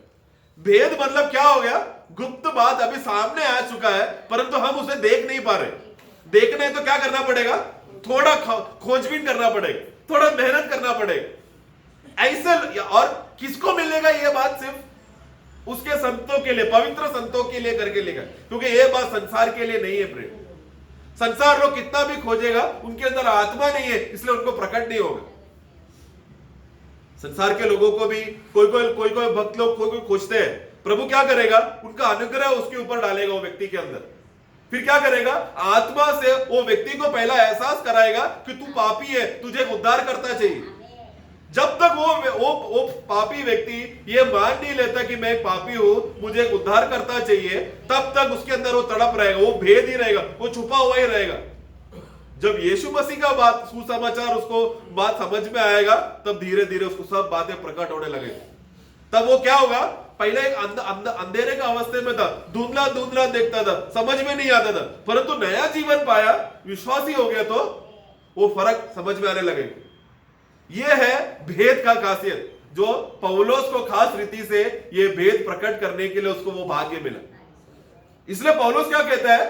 भेद मतलब क्या हो गया, गुप्त बात अभी सामने आ चुका है, परंतु हम उसे देख नहीं पा रहे। देखने तो क्या करना पड़ेगा, थोड़ा खोजबीन करना पड़ेगा, थोड़ा मेहनत करना पड़ेगा। ऐसे, और किसको मिलेगा ये बात, सिर्फ उसके संतों के लिए, पवित्र संतों के लिए करके लिखा, क्योंकि ये बात संसार के लिए नहीं है प्रेम। संसार लोग कितना भी खोजेगा, उनके अंदर आत्मा नहीं है, इसलिए उनको प्रकट नहीं होगा। संसार के लोगों को भी कोई कोई भक्त लोग कोई खोजते हैं, प्रभु क्या करेगा, उनका अनुग्रह उसके ऊपर डालेगा वो व्यक्ति के अंदर। फिर क्या करेगा, आत्मा से वो व्यक्ति को पहला एहसास कराएगा कि तू पापी है, तुझे उद्धार करना चाहिए। जब तक वो पापी व्यक्ति ये मान नहीं लेता कि मैं एक पापी हूं, मुझे एक उद्धार करना चाहिए, तब तक उसके अंदर वो तड़प रहेगा, वो भेद ही रहेगा, वो छुपा हुआ ही रहेगा। जब यीशु मसीह का बात, सुसमाचार उसको बात समझ में आएगा, तब धीरे धीरे उसको सब बातें प्रकट होने लगेगी। तब वो क्या होगा, पहले एक अंधेरे का अवस्थे में था, धुंधला धुंधला देखता था, समझ में नहीं आता था, परंतु नया जीवन पाया, विश्वासी हो गया तो वो फर्क समझ में आने लगेगा। यह है भेद का खासियत, जो पौलुस को खास रीति से ये भेद प्रकट करने के लिए उसको वो भाग्य मिला। इसलिए पौलुस क्या कहता है,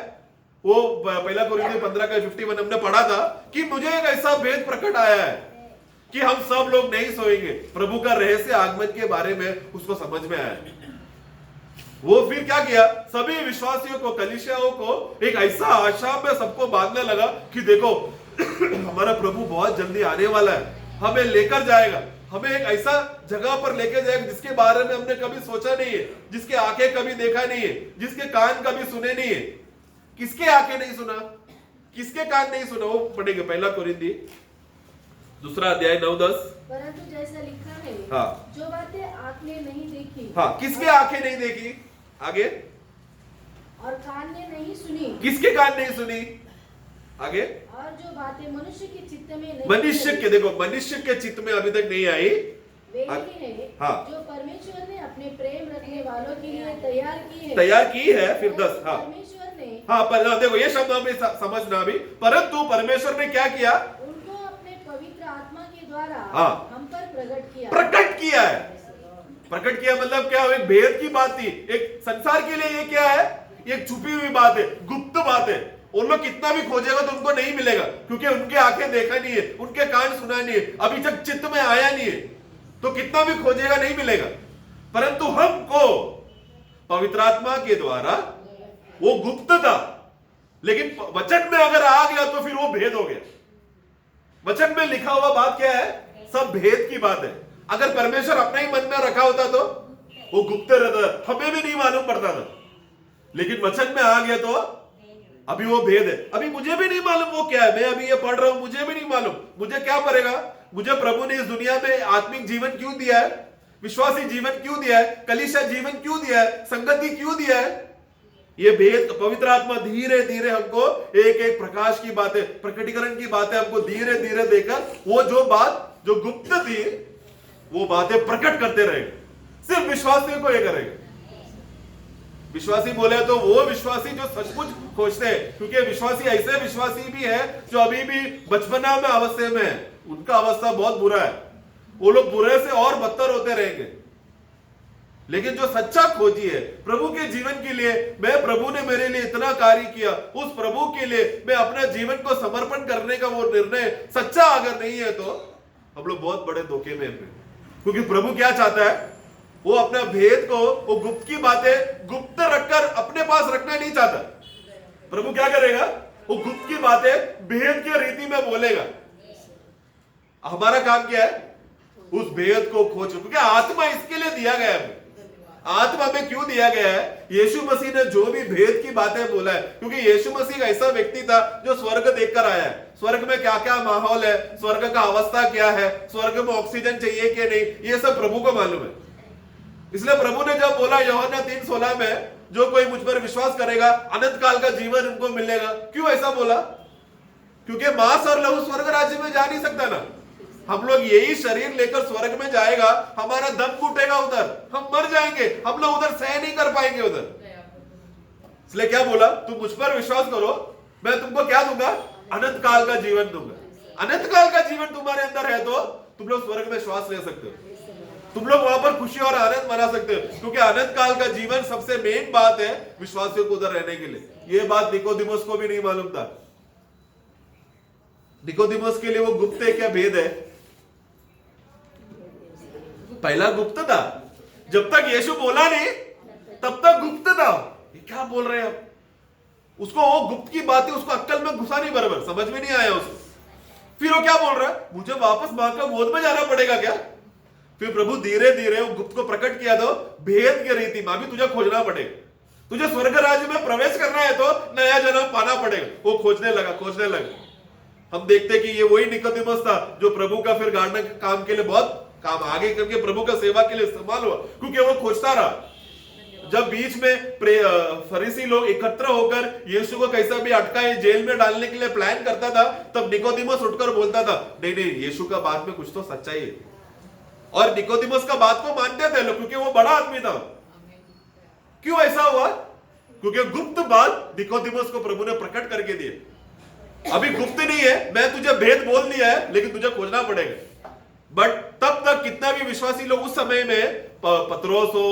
वो पहला कोरिन्थियों 15:51 हमने पढ़ा था कि मुझे एक ऐसा भेद प्रकट आया है कि हम सब लोग नहीं सोएंगे। प्रभु का रहस्य आगमन के बारे में उसको समझ में आया। वो फिर क्या किया, सभी विश्वासियों को, कलीसियाओं को एक ऐसा आशा में सबको बांधने लगा कि देखो हमारा प्रभु बहुत जल्दी आने वाला है, हमें लेकर जाएगा, हमें एक ऐसा जगह पर लेके जाएगा जिसके बारे में हमने कभी सोचा नहीं है, जिसके आंखें कभी देखा नहीं है, जिसके कान कभी सुने नहीं है। किसके आंखें नहीं सुना, किसके कान नहीं सुना, वो पढ़ेंगे 1 कोरिन्थी 2 अध्याय 9-10। परंतु जैसा लिखा है, हाँ, जो बातें आँख ने नहीं देखी, हाँ, किसके आंखें नहीं देखी, आगे, और कान ने नहीं सुनी, किसके कान नहीं सुनी, आगे, और जो बातें मनुष्य के चित्त में नहीं मनुष्य के, देखो मनुष्य के चित्त में अभी तक नहीं आई, वे ही है हाँ, जो परमेश्वर ने अपने प्रेम रखने वालों के लिए तैयार की है। फिर 10, हाँ, परमेश्वर ने हाँ, पर देखो ये शब्द हमें समझना अभी, परंतु परमेश्वर ने क्या किया, उनको अपने पवित्र आत्मा के द्वारा हाँ, हम पर प्रकट किया है। प्रकट किया मतलब क्या, एक भेद की बात थी, एक संसार के लिए ये क्या है, एक छुपी हुई बात है, गुप्त बात है। उन लोग कितना भी खोजेगा तो उनको नहीं मिलेगा, क्योंकि उनके आंखें देखा नहीं है, उनके कान सुना नहीं है, अभी तक चित्त में आया नहीं है, तो कितना भी खोजेगा नहीं मिलेगा। परंतु हमको पवित्र आत्मा के द्वारा वो गुप्त था, लेकिन वचन में अगर आ गया तो फिर वो भेद हो गया। वचन में लिखा हुआ बात क्या है, सब भेद की बात है। अगर परमेश्वर अपने ही मन में रखा होता तो वो गुप्त रहता, हमें भी नहीं मालूम पड़ता था, लेकिन वचन में आ गया तो अभी वो भेद है। अभी मुझे भी नहीं मालूम वो क्या है, मैं अभी ये पढ़ रहा हूं, मुझे भी नहीं मालूम मुझे क्या पड़ेगा, मुझे प्रभु ने इस दुनिया में आत्मिक जीवन क्यों दिया है, विश्वासी जीवन क्यों दिया है, कलीसिया जीवन क्यों दिया है, संगति क्यों दिया है। ये भेद पवित्र आत्मा धीरे धीरे हमको एक एक प्रकाश की बातें, प्रकटीकरण की बातें हमको धीरे धीरे देकर वो जो बात जो गुप्त थी वो बातें प्रकट करते रहेंगे। सिर्फ विश्वासियों को ये करेगा। विश्वासी बोले तो वो विश्वासी जो सचमुच खोजते हैं, क्योंकि विश्वासी ऐसे विश्वासी भी है जो अभी भी बचपना में अवस्था में है, उनका अवस्था बहुत बुरा है, वो लोग बुरे से और बदतर होते रहेंगे। लेकिन जो सच्चा खोजी है प्रभु के जीवन के लिए, मैं प्रभु ने मेरे लिए इतना कार्य किया, उस प्रभु के लिए मैं अपना जीवन को समर्पण करने का वो निर्णय सच्चा अगर नहीं है तो हम लोग बहुत बड़े धोखे में हैं। क्योंकि प्रभु क्या चाहता है, वो अपना भेद को, वो गुप्त की बातें गुप्त रखकर अपने पास रखना नहीं चाहता। प्रभु क्या करेगा, वो गुप्त की बातें भेद की रीति में बोलेगा। हमारा काम क्या है, उस भेद को खोज, क्योंकि आत्मा इसके लिए दिया गया है। आत्मा में क्यों दिया गया है, यीशु मसीह ने जो भी भेद की बातें बोला है, क्योंकि यीशु मसीह ऐसा व्यक्ति था जो स्वर्ग देखकर आया है। स्वर्ग में क्या क्या माहौल है, स्वर्ग का अवस्था क्या है, स्वर्ग में ऑक्सीजन चाहिए कि नहीं, ये सब प्रभु को मालूम है। इसलिए प्रभु ने जब बोला यूहन्ना 3:16 में, जो कोई मुझ पर विश्वास करेगा अनंत काल का जीवन उनको मिलेगा, क्यों ऐसा बोला, क्योंकि मांस और लहू स्वर्ग राज्य में जा नहीं सकता ना। हम लोग यही शरीर लेकर स्वर्ग में जाएगा, हमारा दम घुटेगा उधर, हम मर जाएंगे, हम लोग उधर सह नहीं कर पाएंगे उधर। इसलिए क्या बोला, तुम मुझ पर विश्वास करो, मैं तुमको क्या दूंगा, अनंत काल का जीवन दूंगा। अनंत काल का जीवन तुम्हारे अंदर है तो तुम लोग स्वर्ग में श्वास ले सकते हो, तुम लोग वहां पर खुशी और आनंद मना सकते हो, क्योंकि अनंत काल का जीवन सबसे मेन बात है विश्वासियों को उधर रहने के लिए। ये बात निकोदिमस को भी नहीं मालूम था। निकोदिमस के लिए वो गुप्त है, क्या भेद है, पहला गुप्त था, जब तक यीशु बोला नहीं तब तक गुप्त था। ये क्या बोल रहे हैं आप, उसको वो गुप्त की बातें उसको अक्ल में घुसा नहीं, बराबर समझ में नहीं आया उसको। फिर वो क्या बोल रहा है, मुझे वापस मां का गोद में जाना पड़ेगा क्या। फिर प्रभु धीरे धीरे वो गुप्त को प्रकट किया, तो भेद की रीति में अभी तुझे खोजना पड़ेगा, तुझे स्वर्ग राज्य में प्रवेश करना है तो नया जन्म पाना पड़ेगा। वो खोजने लगा। हम देखते कि ये वही निकोदेमस था जो प्रभु का फिर गाड़ने के काम के लिए बहुत काम आगे करके प्रभु का सेवा के लिए इस्तेमाल हुआ, क्योंकि वो खोजता रहा। जब बीच में फरीसी लोग एकत्र होकर यीशु को कैसा भी अटकाए जेल में डालने के लिए प्लान करता था, तब निकोदेमस उठकर बोलता था, नहीं यीशु का बात में कुछ तो सच्चाई है। और निकोदेमस का बात को मानते थे लोग, क्योंकि वो बड़ा आदमी था। क्यों ऐसा हुआ, क्योंकि गुप्त बात निकोदेमस को प्रभु ने प्रकट करके दी। अभी गुप्त नहीं है, मैं तुझे भेद बोल दिया है, लेकिन तुझे खोजना पड़ेगा। बट तब तक कितना भी विश्वासी लोग उस समय में, पतरोस हो,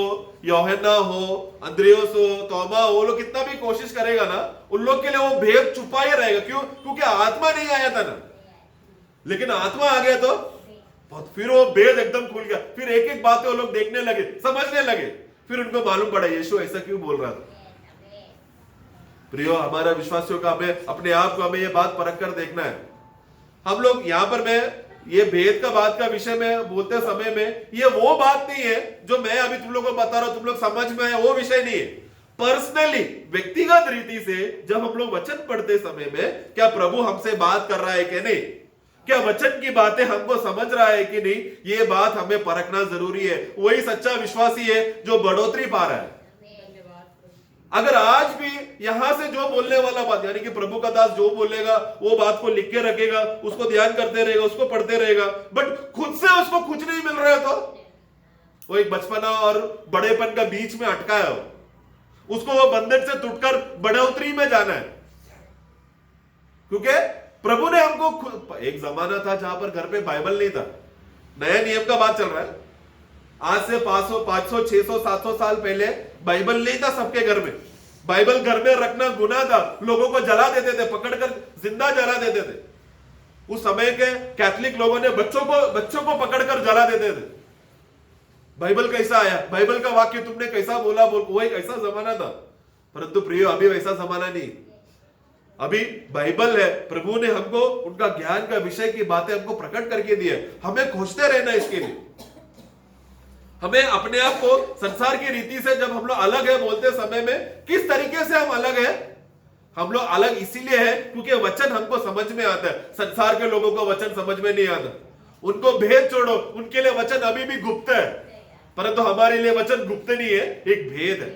यूहन्ना हो, अंद्रियोस हो, तोमा हो, लोग कितना भी कोशिश करेगा ना, उन लोग के लिए वो भेद छुपा ही रहेगा। क्यों, क्योंकि आत्मा नहीं आया था ना। लेकिन आत्मा आ गया तो फिर वो भेद एकदम खुल गया। फिर एक एक बातें वो लोग देखने लगे, समझने लगे। फिर उनको मालूम पड़ा यीशु ऐसा क्यों बोल रहा था। प्रियो, हमारा विश्वासियों का हमें अपने आप को हमें ये बात परख कर देखना है। हम लोग यहाँ पर मैं ये भेद का बात का विषय में बोलते समय में ये वो बात नहीं है जो मैं अभी तुम लोगों को बता रहा हूं, तुम लोग समझ में है, वो विषय नहीं है। पर्सनली व्यक्तिगत रीति से जब हम लोग वचन पढ़ते समय में क्या प्रभु हमसे बात कर रहा है कि नहीं, क्या वचन की बातें हमको समझ रहा है कि नहीं, ये बात हमें परखना जरूरी है। वही सच्चा विश्वासी है जो बढ़ोतरी पा रहा है। अगर आज भी यहां से जो बोलने वाला बात यानी कि प्रभु का दास जो बोलेगा वो बात को लिख के रखेगा, उसको ध्यान करते रहेगा, उसको पढ़ते रहेगा, बट खुद से उसको कुछ नहीं मिल रहा है, तो वो एक बचपना और बड़ेपन का बीच में अटका है। उसको वो बंधन से टूटकर बढ़ोतरी में जाना है, क्योंकि प्रभु ने हमको, एक जमाना था जहां पर घर पे बाइबल नहीं था, नया नियम का बात चल रहा है। आज से 500, 600, 700 साल पहले बाइबल नहीं था सबके घर में। बाइबल घर में रखना गुनाह था, लोगों को जला देते थे, पकड़कर जिंदा जला देते थे। उस समय के कैथोलिक लोगों ने बच्चों को पकड़कर जला देते थे। बाइबल कैसा आया, बाइबल का वाक्य तुमने कैसा बोला, वो एक ऐसा जमाना था। परंतु प्रियो, अभी वैसा जमाना नहीं। अभी बाइबल है, प्रभु ने हमको उनका ज्ञान का विषय की बातें हमको प्रकट करके दी है। हमें खोजते रहना इसके लिए। हमें अपने आप को संसार की रीति से जब हम लोग अलग है बोलते समय में, किस तरीके से हम अलग है, हम लोग अलग इसीलिए है क्योंकि वचन हमको समझ में आता है। संसार के लोगों को वचन समझ में नहीं आता, उनको भेद छोड़ो, उनके लिए वचन अभी भी गुप्त है, परंतु हमारे लिए वचन गुप्त नहीं है, एक भेद है।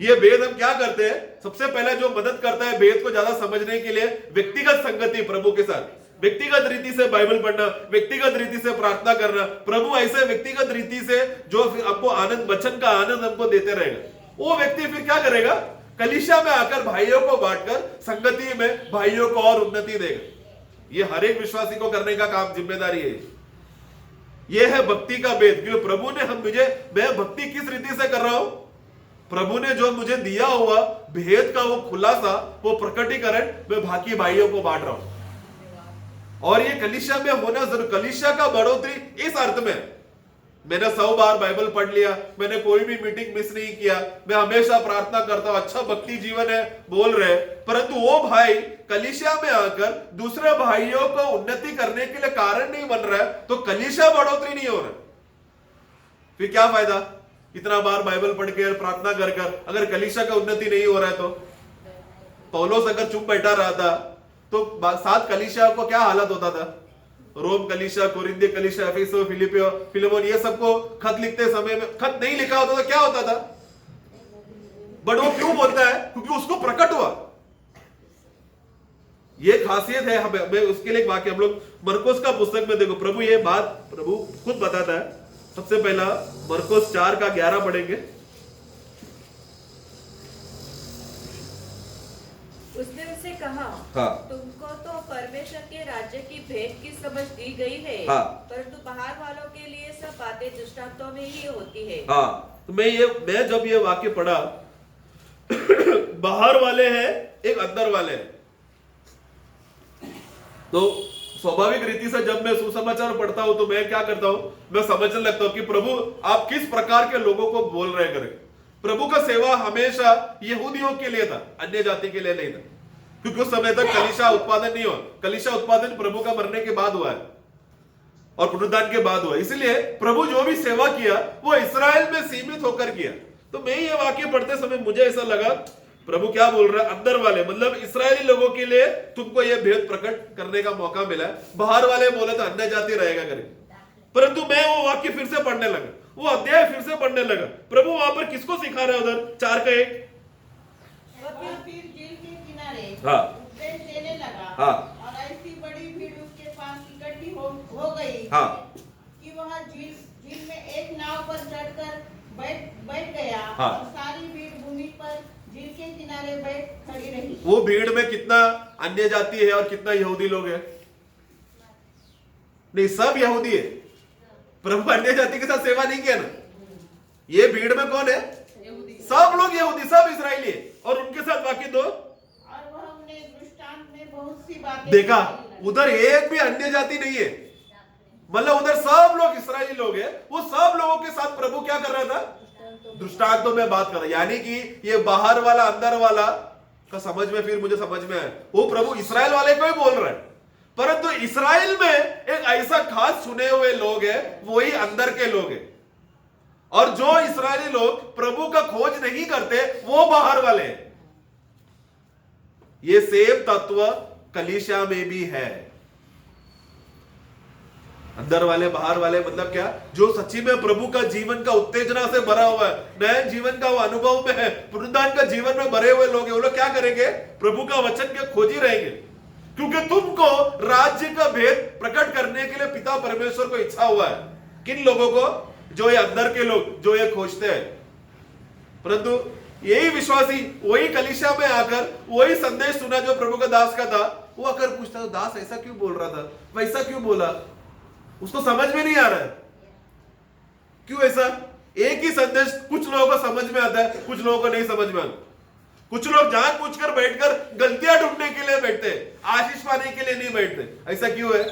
ये भेद हम क्या करते हैं, सबसे पहले जो मदद करता है भेद को ज्यादा समझने के लिए, व्यक्तिगत संगति प्रभु के साथ, व्यक्तिगत रीति से बाइबल पढ़ना, व्यक्तिगत रीति से प्रार्थना करना। प्रभु ऐसे व्यक्तिगत रीति से जो हमको आनंद, वचन का आनंद हमको देते रहेगा। वो व्यक्ति फिर क्या करेगा, कलीसिया में आकर भाइयों को बांटकर संगति में भाइयों को और उन्नति देगा। ये हर एक विश्वासी को करने का काम, जिम्मेदारी है। ये है भक्ति का भेद, क्योंकि प्रभु ने मैं भक्ति किस रीति से कर रहा हूं, प्रभु ने जो मुझे दिया हुआ भेद का वो खुलासा, वो प्रकटीकरण मैं बाकी भाइयों को बांट रहा हूं। और ये कलीसिया में होना जरूर, कलीसिया का बढ़ोतरी इस अर्थ में, मैंने 100 बार बाइबल पढ़ लिया, मैंने कोई भी मीटिंग मिस नहीं किया, मैं हमेशा प्रार्थना करता हूं, अच्छा भक्ति जीवन है बोल रहे, परंतु वो भाई कलीसिया में आकर दूसरे भाइयों को उन्नति करने के लिए कारण नहीं बन रहा है, तो कलीसिया बढ़ोतरी नहीं हो रहा। फिर क्या फायदा इतना बार बाइबल पढ़ के प्रार्थना कर कर, अगर कलीसिया का उन्नति नहीं हो रहा है। तो पौलुस अगर चुप बैठा रहा था तो 7 कलीसिया को क्या हालत होता था, रोम कलीसिया, कोरिन्थी कलीसिया, एफेसो, फिलिमोन, ये सबको खत लिखते समय में खत नहीं लिखा होता था, क्या होता था, बट वो क्यों बोलता है, क्योंकि उसको प्रकट हुआ। ये खासियत है। हमें उसके लिए एक वाक्य हम लोग मरकुस का पुस्तक में देखो, प्रभु ये बात प्रभु खुद बताता है। सबसे पहला मरकुस 4:11 पढ़ेंगे। उसने उसे कहा, हाँ। तुमको तो परमेश्वर के राज्य की भेद की समझ दी गई है, हाँ। परंतु बाहर वालों के लिए सब बातें दृष्टांतों में ही होती है। हाँ, तो मैं जब ये वाक्य पढ़ा बाहर वाले हैं, एक अंदर वाले हैं, तो स्वाभाविक रीति से जब मैं सुसमाचार पढ़ता हूं तो मैं क्या करता हूं, मैं समझने लगता हूं कि प्रभु आप किस प्रकार के लोगों को बोल रहे करें। प्रभु का सेवा हमेशा यहूदियों के लिए था, अन्य जाति के लिए नहीं था, क्योंकि उस समय तक कलीसिया उत्पादन नहीं हुआ। कलीसिया उत्पादन प्रभु का मरने के बाद हुआ है और पुनरुत्थान के बाद हुआ। इसलिए प्रभु जो भी सेवा किया वो इस्राएल में सीमित होकर किया। तो मैं ये वाक्य पढ़ते समय मुझे ऐसा लगा प्रभु क्या बोल रहा है, अंदर वाले मतलब इस्राएली लोगों के लिए तुमको यह भेद प्रकट करने का मौका मिला है, बाहर वाले बोले तो अन्य जाति रहेगा करें। परंतु मैं वो वाक्य फिर से पढ़ने लगा, वो अध्याय फिर से पढ़ने लगा, प्रभु वहां पर किसको सिखा रहा है, उधर 4:1 फिर झील के किनारे हाँ। उपदेश देने लगा, हाँ। और ऐसी बड़ी भीड़ उसके पास इकट्ठी हो गई, हाँ। कि वह झील में एक नाव पर चढ़कर बैठ गया, हाँ। और सारी भीड़ भूमि पर झील के किनारे बैठ खड़ी रही। वो भीड़ में कितना अन्य जाति है और कितना यहूदी लोग है? नहीं, सब यहूदी है। प्रभु अन्य जाति के साथ सेवा नहीं किया ना। ये भीड़ में कौन है? सब लोग यहूदी, सब इस्राएली है, और उनके साथ बाकी दो। और वह उन्हें दृष्टांत में बहुत सी बातें देखा, उधर एक भी अन्य जाति नहीं है, मतलब उधर सब लोग इस्राएली लोग हैं। वो सब लोगों के साथ प्रभु क्या कर रहा था? दृष्टांतों में बात कर रहा है, यानी कि ये बाहर वाला अंदर वाला का समझ में, फिर मुझे समझ में आया वो प्रभु इस्राएल वाले को ही बोल रहा है, परंतु इस्राएल में एक ऐसा खास चुने हुए लोग हैं, वही अंदर के लोग हैं, और जो इस्राएली लोग प्रभु का खोज नहीं करते वो बाहर वाले हैं। ये सेम तत्व कलीसिया में भी है। अंदर वाले बाहर वाले मतलब क्या, जो सच्ची में प्रभु का जीवन का उत्तेजना से भरा हुआ है, नए जीवन का वो अनुभव में है, पुनरुत्थान का जीवन में भरे हुए लोग हैं, वो लोग क्या करेंगे, प्रभु का वचन के खोजी रहेंगे, क्योंकि तुमको राज्य का भेद प्रकट करने के लिए पिता परमेश्वर को इच्छा हुआ है। किन लोगों को, जो ये अंदर के लोग, जो ये खोजते हैं। परंतु यही विश्वासी वही कलीसिया में आकर वही संदेश सुना जो प्रभु का दास का था, वो आकर पूछता, दास ऐसा क्यों बोल रहा था, वैसा क्यों बोला, उसको समझ में नहीं आ रहा है। क्यों ऐसा? एक ही संदेश कुछ लोगों को समझ में आता है, कुछ लोगों को नहीं समझ में आता। कुछ लोग जानबूझकर बैठकर गलतियां ढूंढने के लिए बैठते हैं, आशीष पाने के लिए नहीं बैठते। ऐसा क्यों है?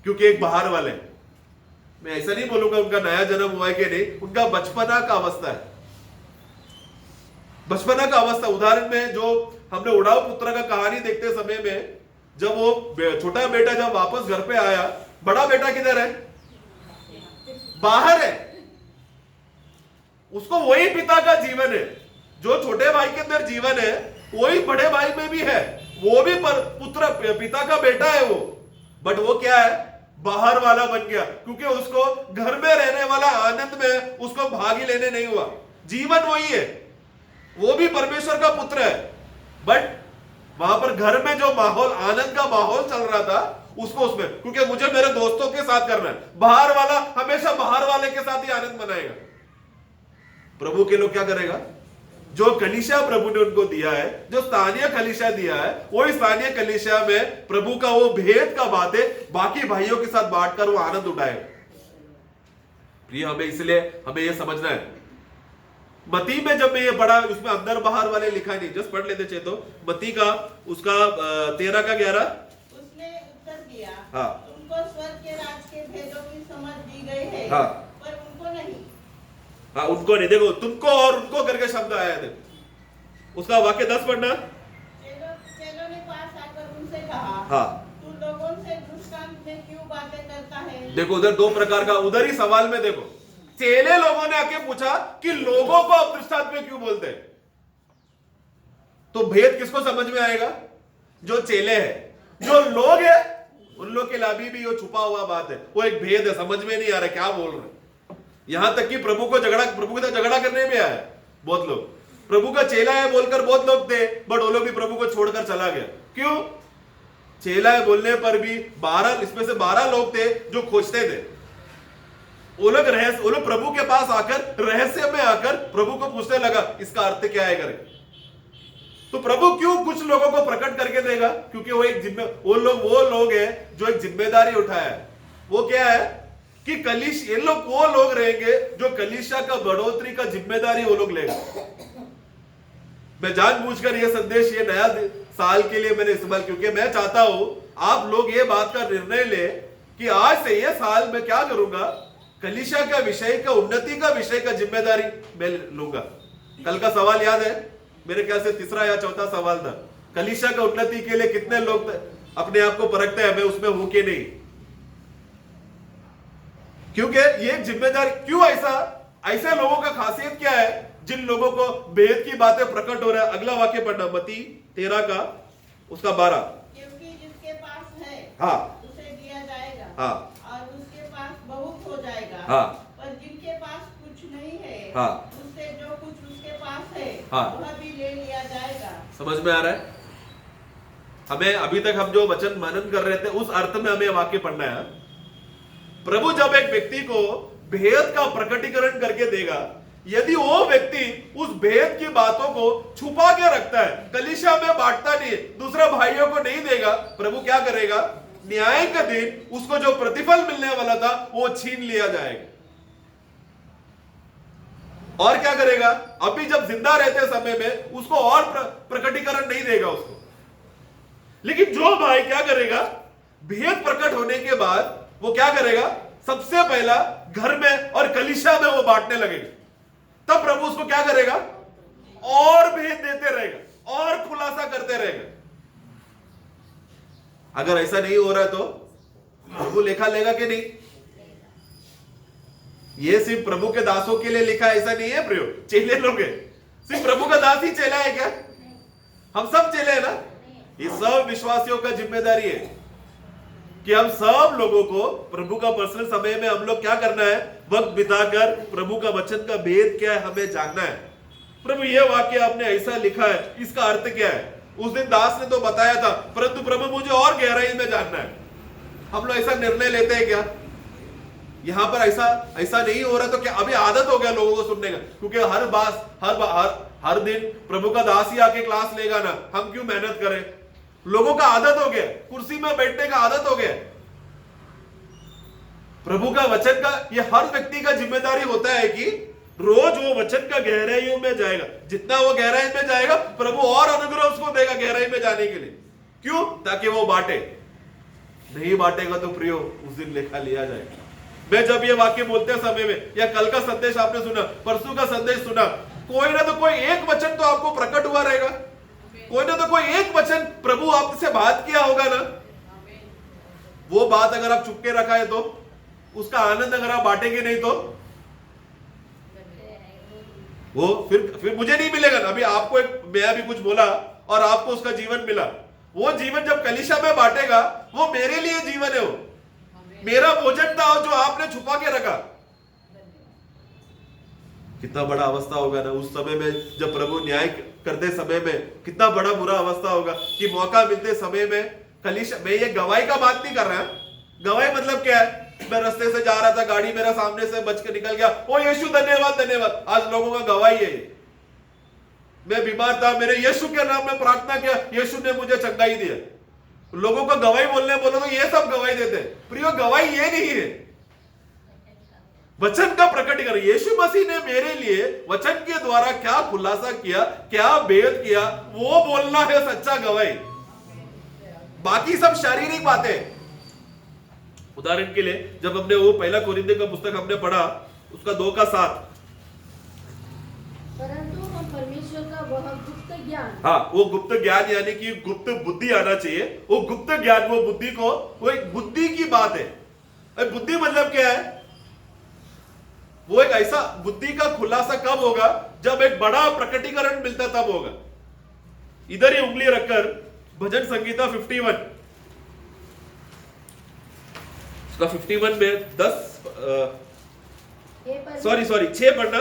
क्योंकि एक बाहर वाले, मैं ऐसा नहीं बोलूंगा उनका नया जन्म हुआ है कि नहीं, उनका बचपना का अवस्था है, बचपना का अवस्था। उदाहरण में जो हमने उड़ाऊ पुत्र का कहानी देखते समय में, जब वो छोटा बेटा जब वापस घर पे आया, बड़ा बेटा किधर है? बाहर है। उसको वही पिता का जीवन है, जो छोटे भाई के अंदर जीवन है वही बड़े भाई में भी है, वो भी पुत्र पिता का बेटा है वो, बट वो क्या है, बाहर वाला बन गया, क्योंकि उसको घर में रहने वाला आनंद में उसको भागी लेने नहीं हुआ। जीवन वही है, वो भी परमेश्वर का पुत्र है, बट वहां पर घर में जो माहौल, आनंद का माहौल चल रहा था उसको उसमें, क्योंकि मुझे मेरे दोस्तों के साथ करना है। बाहर वाला हमेशा बाहर वाले के साथ ही आनंद मनाएगा। प्रभु के लोग क्या करेगा, जो कलीसिया प्रभु ने उनको दिया है, जो स्थानीय कलीसिया दिया है, वो स्थानीय कलीसिया में प्रभु का वो भेद का बातें बाकी भाइयों के साथ बांटकर वो आनंद उठाएगा। प्रिय, हमें इसलिए हमें ये समझना है, मती में जब मैं ये पढ़ा, उसमें अंदर बाहर वाले लिखा नहीं, जस्ट पढ़ लेते चाहे तो। मती का उसका 13 का 11, उसने उत्तर दिया, हाँ, तुमको स्वर्ग के राज के भेदों की समझ दी गई है, हाँ, पर उनको नहीं। हाँ, उनको नहीं। देखो, तुमको और उनको करके शब्द आया है। उसका वाक्य 10 पढ़ना। चेलों ने पास आकर उनसे कहा, हाँ, तू लोगों से दृष्टांत में क्यों बातें करता है? देखो उधर दो प्रकार का, उधर ही सवाल में देखो, चेले लोगों ने आके पूछा कि लोगों को आप दृष्टांत में क्यों बोलते हैं? तो भेद किसको समझ में आएगा? जो चेले हैं। जो लोग हैं उन लोग के लिए अभी भी वो छुपा हुआ बात है, वो एक भेद है, समझ में नहीं आ रहा क्या बोल रहे। यहां तक कि प्रभु के साथ झगड़ा करने में आया बहुत लोग। प्रभु का चेला है बोलकर बहुत लोग थे, बट वो लोग भी प्रभु को छोड़कर चला गया। क्यों? चेला है बोलने पर भी 12, इसमें से 12 लोग थे जो खोजते थे। वो लोग प्रभु के पास आकर रहस्य में आकर प्रभु को पूछने लगा, इसका अर्थ क्या है करके। तो प्रभु क्यों कुछ लोगों को प्रकट करके देगा? क्योंकि वो लोग हैं जो एक जिम्मेदारी उठाया है। वो क्या है कि ये लोग वो लोग रहेंगे जो कलीसिया का बढ़ोतरी का जिम्मेदारी वो लोग लेगा। मैं जानबूझकर ये संदेश ये नया साल के लिए मैंने इस्तेमाल, क्योंकि मैं चाहता हूं आप लोग ये बात का निर्णय ले कि आज से ये साल में क्या करूंगा, कलीसिया का विषय का उन्नति का विषय का जिम्मेदारी मैं लूंगा। कल का सवाल याद है? मेरे ख्याल से 3रा या 4था सवाल था, कलीसिया का उन्नति के लिए कितने लोग अपने आप को परखते हैं मैं उसमें हूं कि नहीं। क्योंकि ये जिम्मेदारी क्यों ऐसे लोगों का खासियत क्या है जिन लोगों को भेद की बातें प्रकट हो रहा है। अगला वाक्य पढ़ना, मती 13 का उसका 12। क्योंकि जिसके पास है, हाँ, उसे दिया जाएगा, हाँ, और उसके पास बहुत हो जाएगा, हाँ, पर जिनके पास कुछ नहीं है, हाँ, उससे जो कुछ उसके पास है, हाँ, वह भी ले लिया जाएगा। समझ में आ रहा है? हमें अभी तक हम जो वचन मनन कर रहे थे उस अर्थ में हमें वाक्य पढ़ना है। प्रभु जब एक व्यक्ति को भेद का प्रकटीकरण करके देगा, यदि वो व्यक्ति उस भेद की बातों को छुपा के रखता है, कलीसिया में बांटता नहीं, दूसरे भाइयों को नहीं देगा, प्रभु क्या करेगा? न्याय का दिन उसको जो प्रतिफल मिलने वाला था वो छीन लिया जाएगा। और क्या करेगा? अभी जब जिंदा रहते समय में उसको और प्रकटीकरण नहीं देगा उसको। लेकिन जो भाई क्या करेगा? भेद प्रकट होने के बाद वो क्या करेगा? सबसे पहला घर में और कलीसिया में वो बांटने लगेगा। तब प्रभु उसको क्या करेगा, और भेद देते रहेगा और खुलासा करते रहेगा। अगर ऐसा नहीं हो रहा तो प्रभु लेखा लेगा कि नहीं? ये सिर्फ प्रभु के दासों के लिए लिखा, ऐसा नहीं है प्रियो। चेले लोग हैं, सिर्फ प्रभु का दास ही चेला है क्या? हम सब चेले हैं ना। ये सब विश्वासियों का जिम्मेदारी है कि हम सब लोगों को प्रभु का पर्सनल समय में हम लोग क्या करना है, वक्त बिताकर प्रभु का वचन का भेद क्या है हमें जानना है। प्रभु ये वाक्य आपने ऐसा लिखा है, इसका अर्थ क्या है? उस दिन दास ने तो बताया था, परंतु प्रभु मुझे और गहराई में जानना है। हम लोग ऐसा निर्णय लेते हैं क्या? यहां पर ऐसा नहीं हो रहा तो क्या अभी आदत हो गया लोगों को सुनने का? क्योंकि हर दिन प्रभु का दास ही आके क्लास लेगा ना, हम क्यों मेहनत करें? लोगों का आदत हो गया, कुर्सी में बैठने का आदत हो गया। प्रभु का वचन का ये हर व्यक्ति का जिम्मेदारी होता है कि रोज वो वचन का गहराइयों में जाएगा। जितना वो गहराई में जाएगा, प्रभु और अनुग्रह उसको देगा गहराई में जाने के लिए। क्यों? ताकि वो बांटे। नहीं बांटेगा तो प्रियो उस दिन लेखा लिया जाएगा। मैं जब ये वाक्य बोलते समय में, या कल का संदेश आपने सुना, परसों का संदेश सुना, कोई ना तो कोई एक वचन तो आपको प्रकट हुआ रहेगा, कोई ना तो कोई एक वचन प्रभु आपसे बात किया होगा ना। वो बात अगर आप चुपके रखा है तो उसका आनंद अगर आप बांटेंगे नहीं तो वो फिर मुझे नहीं मिलेगा ना। अभी आपको मैं अभी कुछ बोला और आपको उसका जीवन मिला, वो जीवन जब कलीसिया में बांटेगा वो मेरे लिए जीवन है, वो मेरा भोजन था जो आपने छुपा के रखा। कितना बड़ा अवस्था होगा ना उस समय में, जब प्रभु न्याय करते समय में कितना बड़ा बुरा अवस्था होगा कि मौका मिलते समय में कलीसिया। मैं ये गवाही का बात नहीं कर रहा। गवाही मतलब क्या है? मैं रास्ते से जा रहा था, गाड़ी मेरा सामने से बच के निकल गया, ओ यीशु धन्यवाद धन्यवाद। आज लोगों का गवाही है। मैं बीमार था, मेरे यीशु के नाम में प्रार्थना किया, यीशु ने मुझे चंगाई दिया। लोगों को गवाही बोलने बोलो तो ये सब गवाही देते हैं। प्रियो, गवाही ये नहीं है, वचन का प्रकटीकरण। यीशु मसीह ने मेरे लिए वचन के द्वारा क्या खुलासा किया, क्या भेद किया, वो बोलना है सच्चा गवाही। बाकी सब शारीरिक बातें। उदाहरण के लिए जब हमने वो पहला कोरिन्थियों का पुस्तक हमने पढ़ा, उसका 2:7, परंतु हम परमेश्वर का वह गुप्त ज्ञान, हाँ, वो गुप्त ज्ञान यानी कि गुप्त बुद्धि आना चाहिए। वो गुप्त ज्ञान, वो बुद्धि को, वो एक बुद्धि की बात है। बुद्धि मतलब क्या है? वो एक ऐसा बुद्धि का खुलासा कब होगा? जब एक बड़ा प्रकटीकरण मिलता तब होगा। इधर ही उंगली रखकर भजन संगीता 51 उसका 51 में 6 पढ़ना।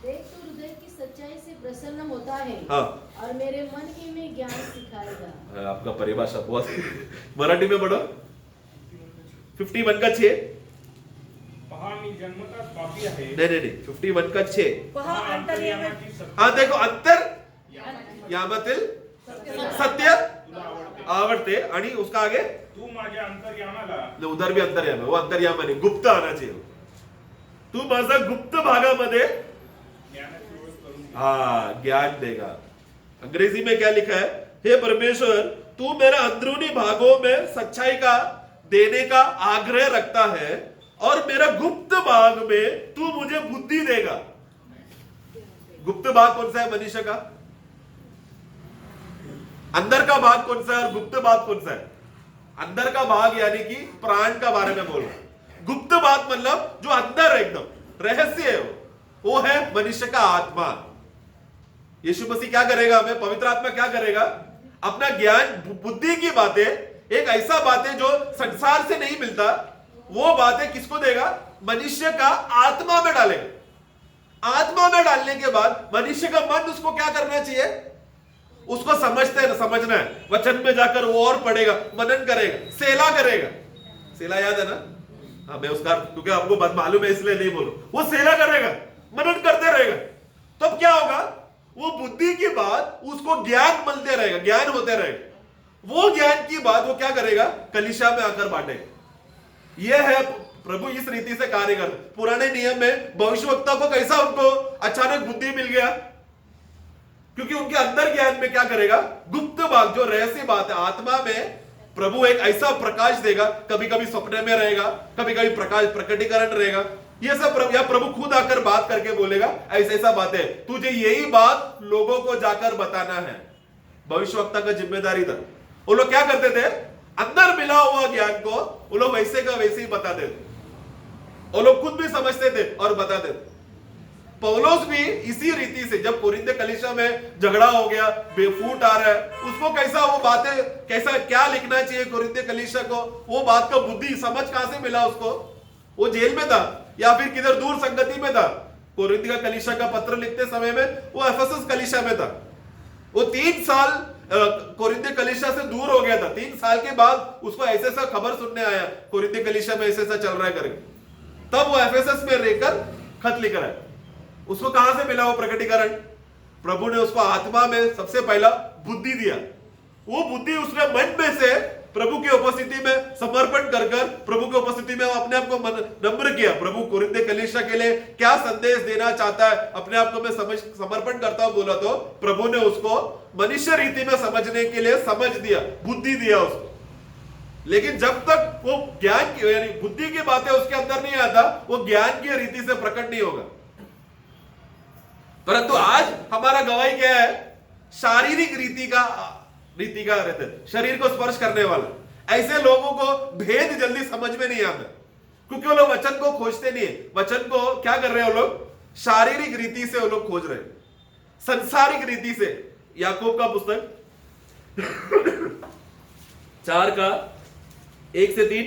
देख तो हृदय की सच्चाई से प्रसन्न होता है, हाँ, और मेरे मन ही में ज्ञान सिखाएगा। आपका परिभाषा बहुत मराठी में पढ़ो। 51 का 6। पहा मी जन्मताच पापी आहे। नहीं 51 का 6। पहा अंतर्यामी, हाँ देखो, अंतर यामातील सत्य आवडते, आणि उसका आगे तू माझ्या अंतर्यामाला, उधर भी अंतर्याम है, वो अंतर्याम नहीं, गुप्त आना चाहिए। तू माझा गुप्त भागामध्ये ज्ञानाची ओळख करून दे। हाँ, ज्ञान देगा। अंग्रेजी में क्या लिखा है? हे परमेश्वर, तू मेरा अंदरूनी भागों में सच्चाई का देने का आग्रह रखता है, और मेरा गुप्त भाग में तू मुझे बुद्धि देगा। गुप्त भाग कौन सा है मनुष्य का? अंदर का भाग कौन सा है और गुप्त भाग कौन सा है? अंदर का भाग यानी कि प्राण का बारे में बोल रहा हूं। गुप्त भाग मतलब जो अंदर है, एकदम रहस्य है, वो है मनुष्य का आत्मा। यीशु मसीह क्या करेगा? हमें पवित्र आत्मा क्या करेगा? अपना ज्ञान, बुद्धि की बातें, एक ऐसा बातें जो संसार से नहीं मिलता, वो बातें किसको देगा? मनुष्य का आत्मा में डालेगा। आत्मा में डालने के बाद मनुष्य का मन उसको क्या करना चाहिए? उसको समझना है। वचन में जाकर वो और पढ़ेगा, मनन करेगा, सेला करेगा। सेला याद है ना? हाँ, मैं उसका, क्योंकि आपको बात मालूम है इसलिए नहीं बोलूं। वो सेला करेगा, मनन करते रहेगा। तब क्या होगा? वो बुद्धि की बात उसको ज्ञान मिलते रहेगा, ज्ञान होते रहेगा। वो ज्ञान की बात वो क्या करेगा? कलीसिया में आकर बांटेगा। यह है प्रभु इस रीति से कार्य करते। पुराने नियम में भविष्यवक्ता को कैसा उनको अचानक बुद्धि मिल गया? क्योंकि उनके अंदर ज्ञान में क्या करेगा? गुप्त भाग, जो रहस्य बात है, आत्मा में प्रभु एक ऐसा प्रकाश देगा। कभी कभी सपने में रहेगा, कभी कभी प्रकाश प्रकटीकरण रहेगा, ये सब या प्रभु खुद आकर बात करके बोलेगा ऐसा बात है, तुझे यही बात लोगों को जाकर बताना है। भविष्यवक्ता का जिम्मेदारी था। वो लोग क्या करते थे, अंदर मिला हुआ ज्ञान को वो लोग वैसे का वैसे ही बताते थे। वो लोग खुद भी समझते थे और बताते थे। पौलुस भी इसी रीति से, जब कोरिन्थ कलीसिया में झगड़ा हो गया, बेफूट आ रहा है, उसको कैसा वो बातें, कैसा क्या लिखना चाहिए कोरिन्थ कलीसिया को, वो बात का बुद्धि समझ कहां से मिला उसको? वो जेल में था या फिर किधर दूर संगति में था। कोरिन्थ का कलीसिया का पत्र लिखते समय में वो एफेसस कलीसिया में था। वो 3 साल कोरिन्थ कलीसिया से दूर हो गया था। 3 साल के बाद उसको ऐसे सा खबर सुनने आया कोरिन्थ कलीसिया में ऐसे सा चल रहा है करके, तब वो एफेसस में रहकर खत लिख रहा है। उसको कहां से मिला वो प्रकटीकरण? प्रभु ने उसको आत्मा में सबसे पहला बुद्धि दिया। वो बुद्धि उसने मन में से प्रभु की उपस्थिति में समर्पण कर प्रभु की उपस्थिति में अपने आप को नम्र किया। प्रभु कोरिन्थ कलीसिया के लिए क्या संदेश देना चाहता है, अपने आप को मैं समर्पण करता हूं बोला, तो प्रभु ने उसको मनुष्य रीति में समझने के लिए समझ दिया, बुद्धि दिया उसको। लेकिन जब तक वो ज्ञान की यानी बुद्धि की बातें उसके अंदर नहीं आता, वो ज्ञान की रीति से प्रकट नहीं होगा। परंतु आज हमारा गवाही क्या है? शारीरिक रीति का रहता है, शरीर को स्पर्श करने वाला। ऐसे लोगों को भेद जल्दी समझ में नहीं आता, क्योंकि वो लोग वचन को खोजते नहीं है। वचन को क्या कर रहे हैं वो लोग? शारीरिक रीति से वो लोग खोज रहे हैं, संसारिक रीति से। याकूब का पुस्तक 4:1-3।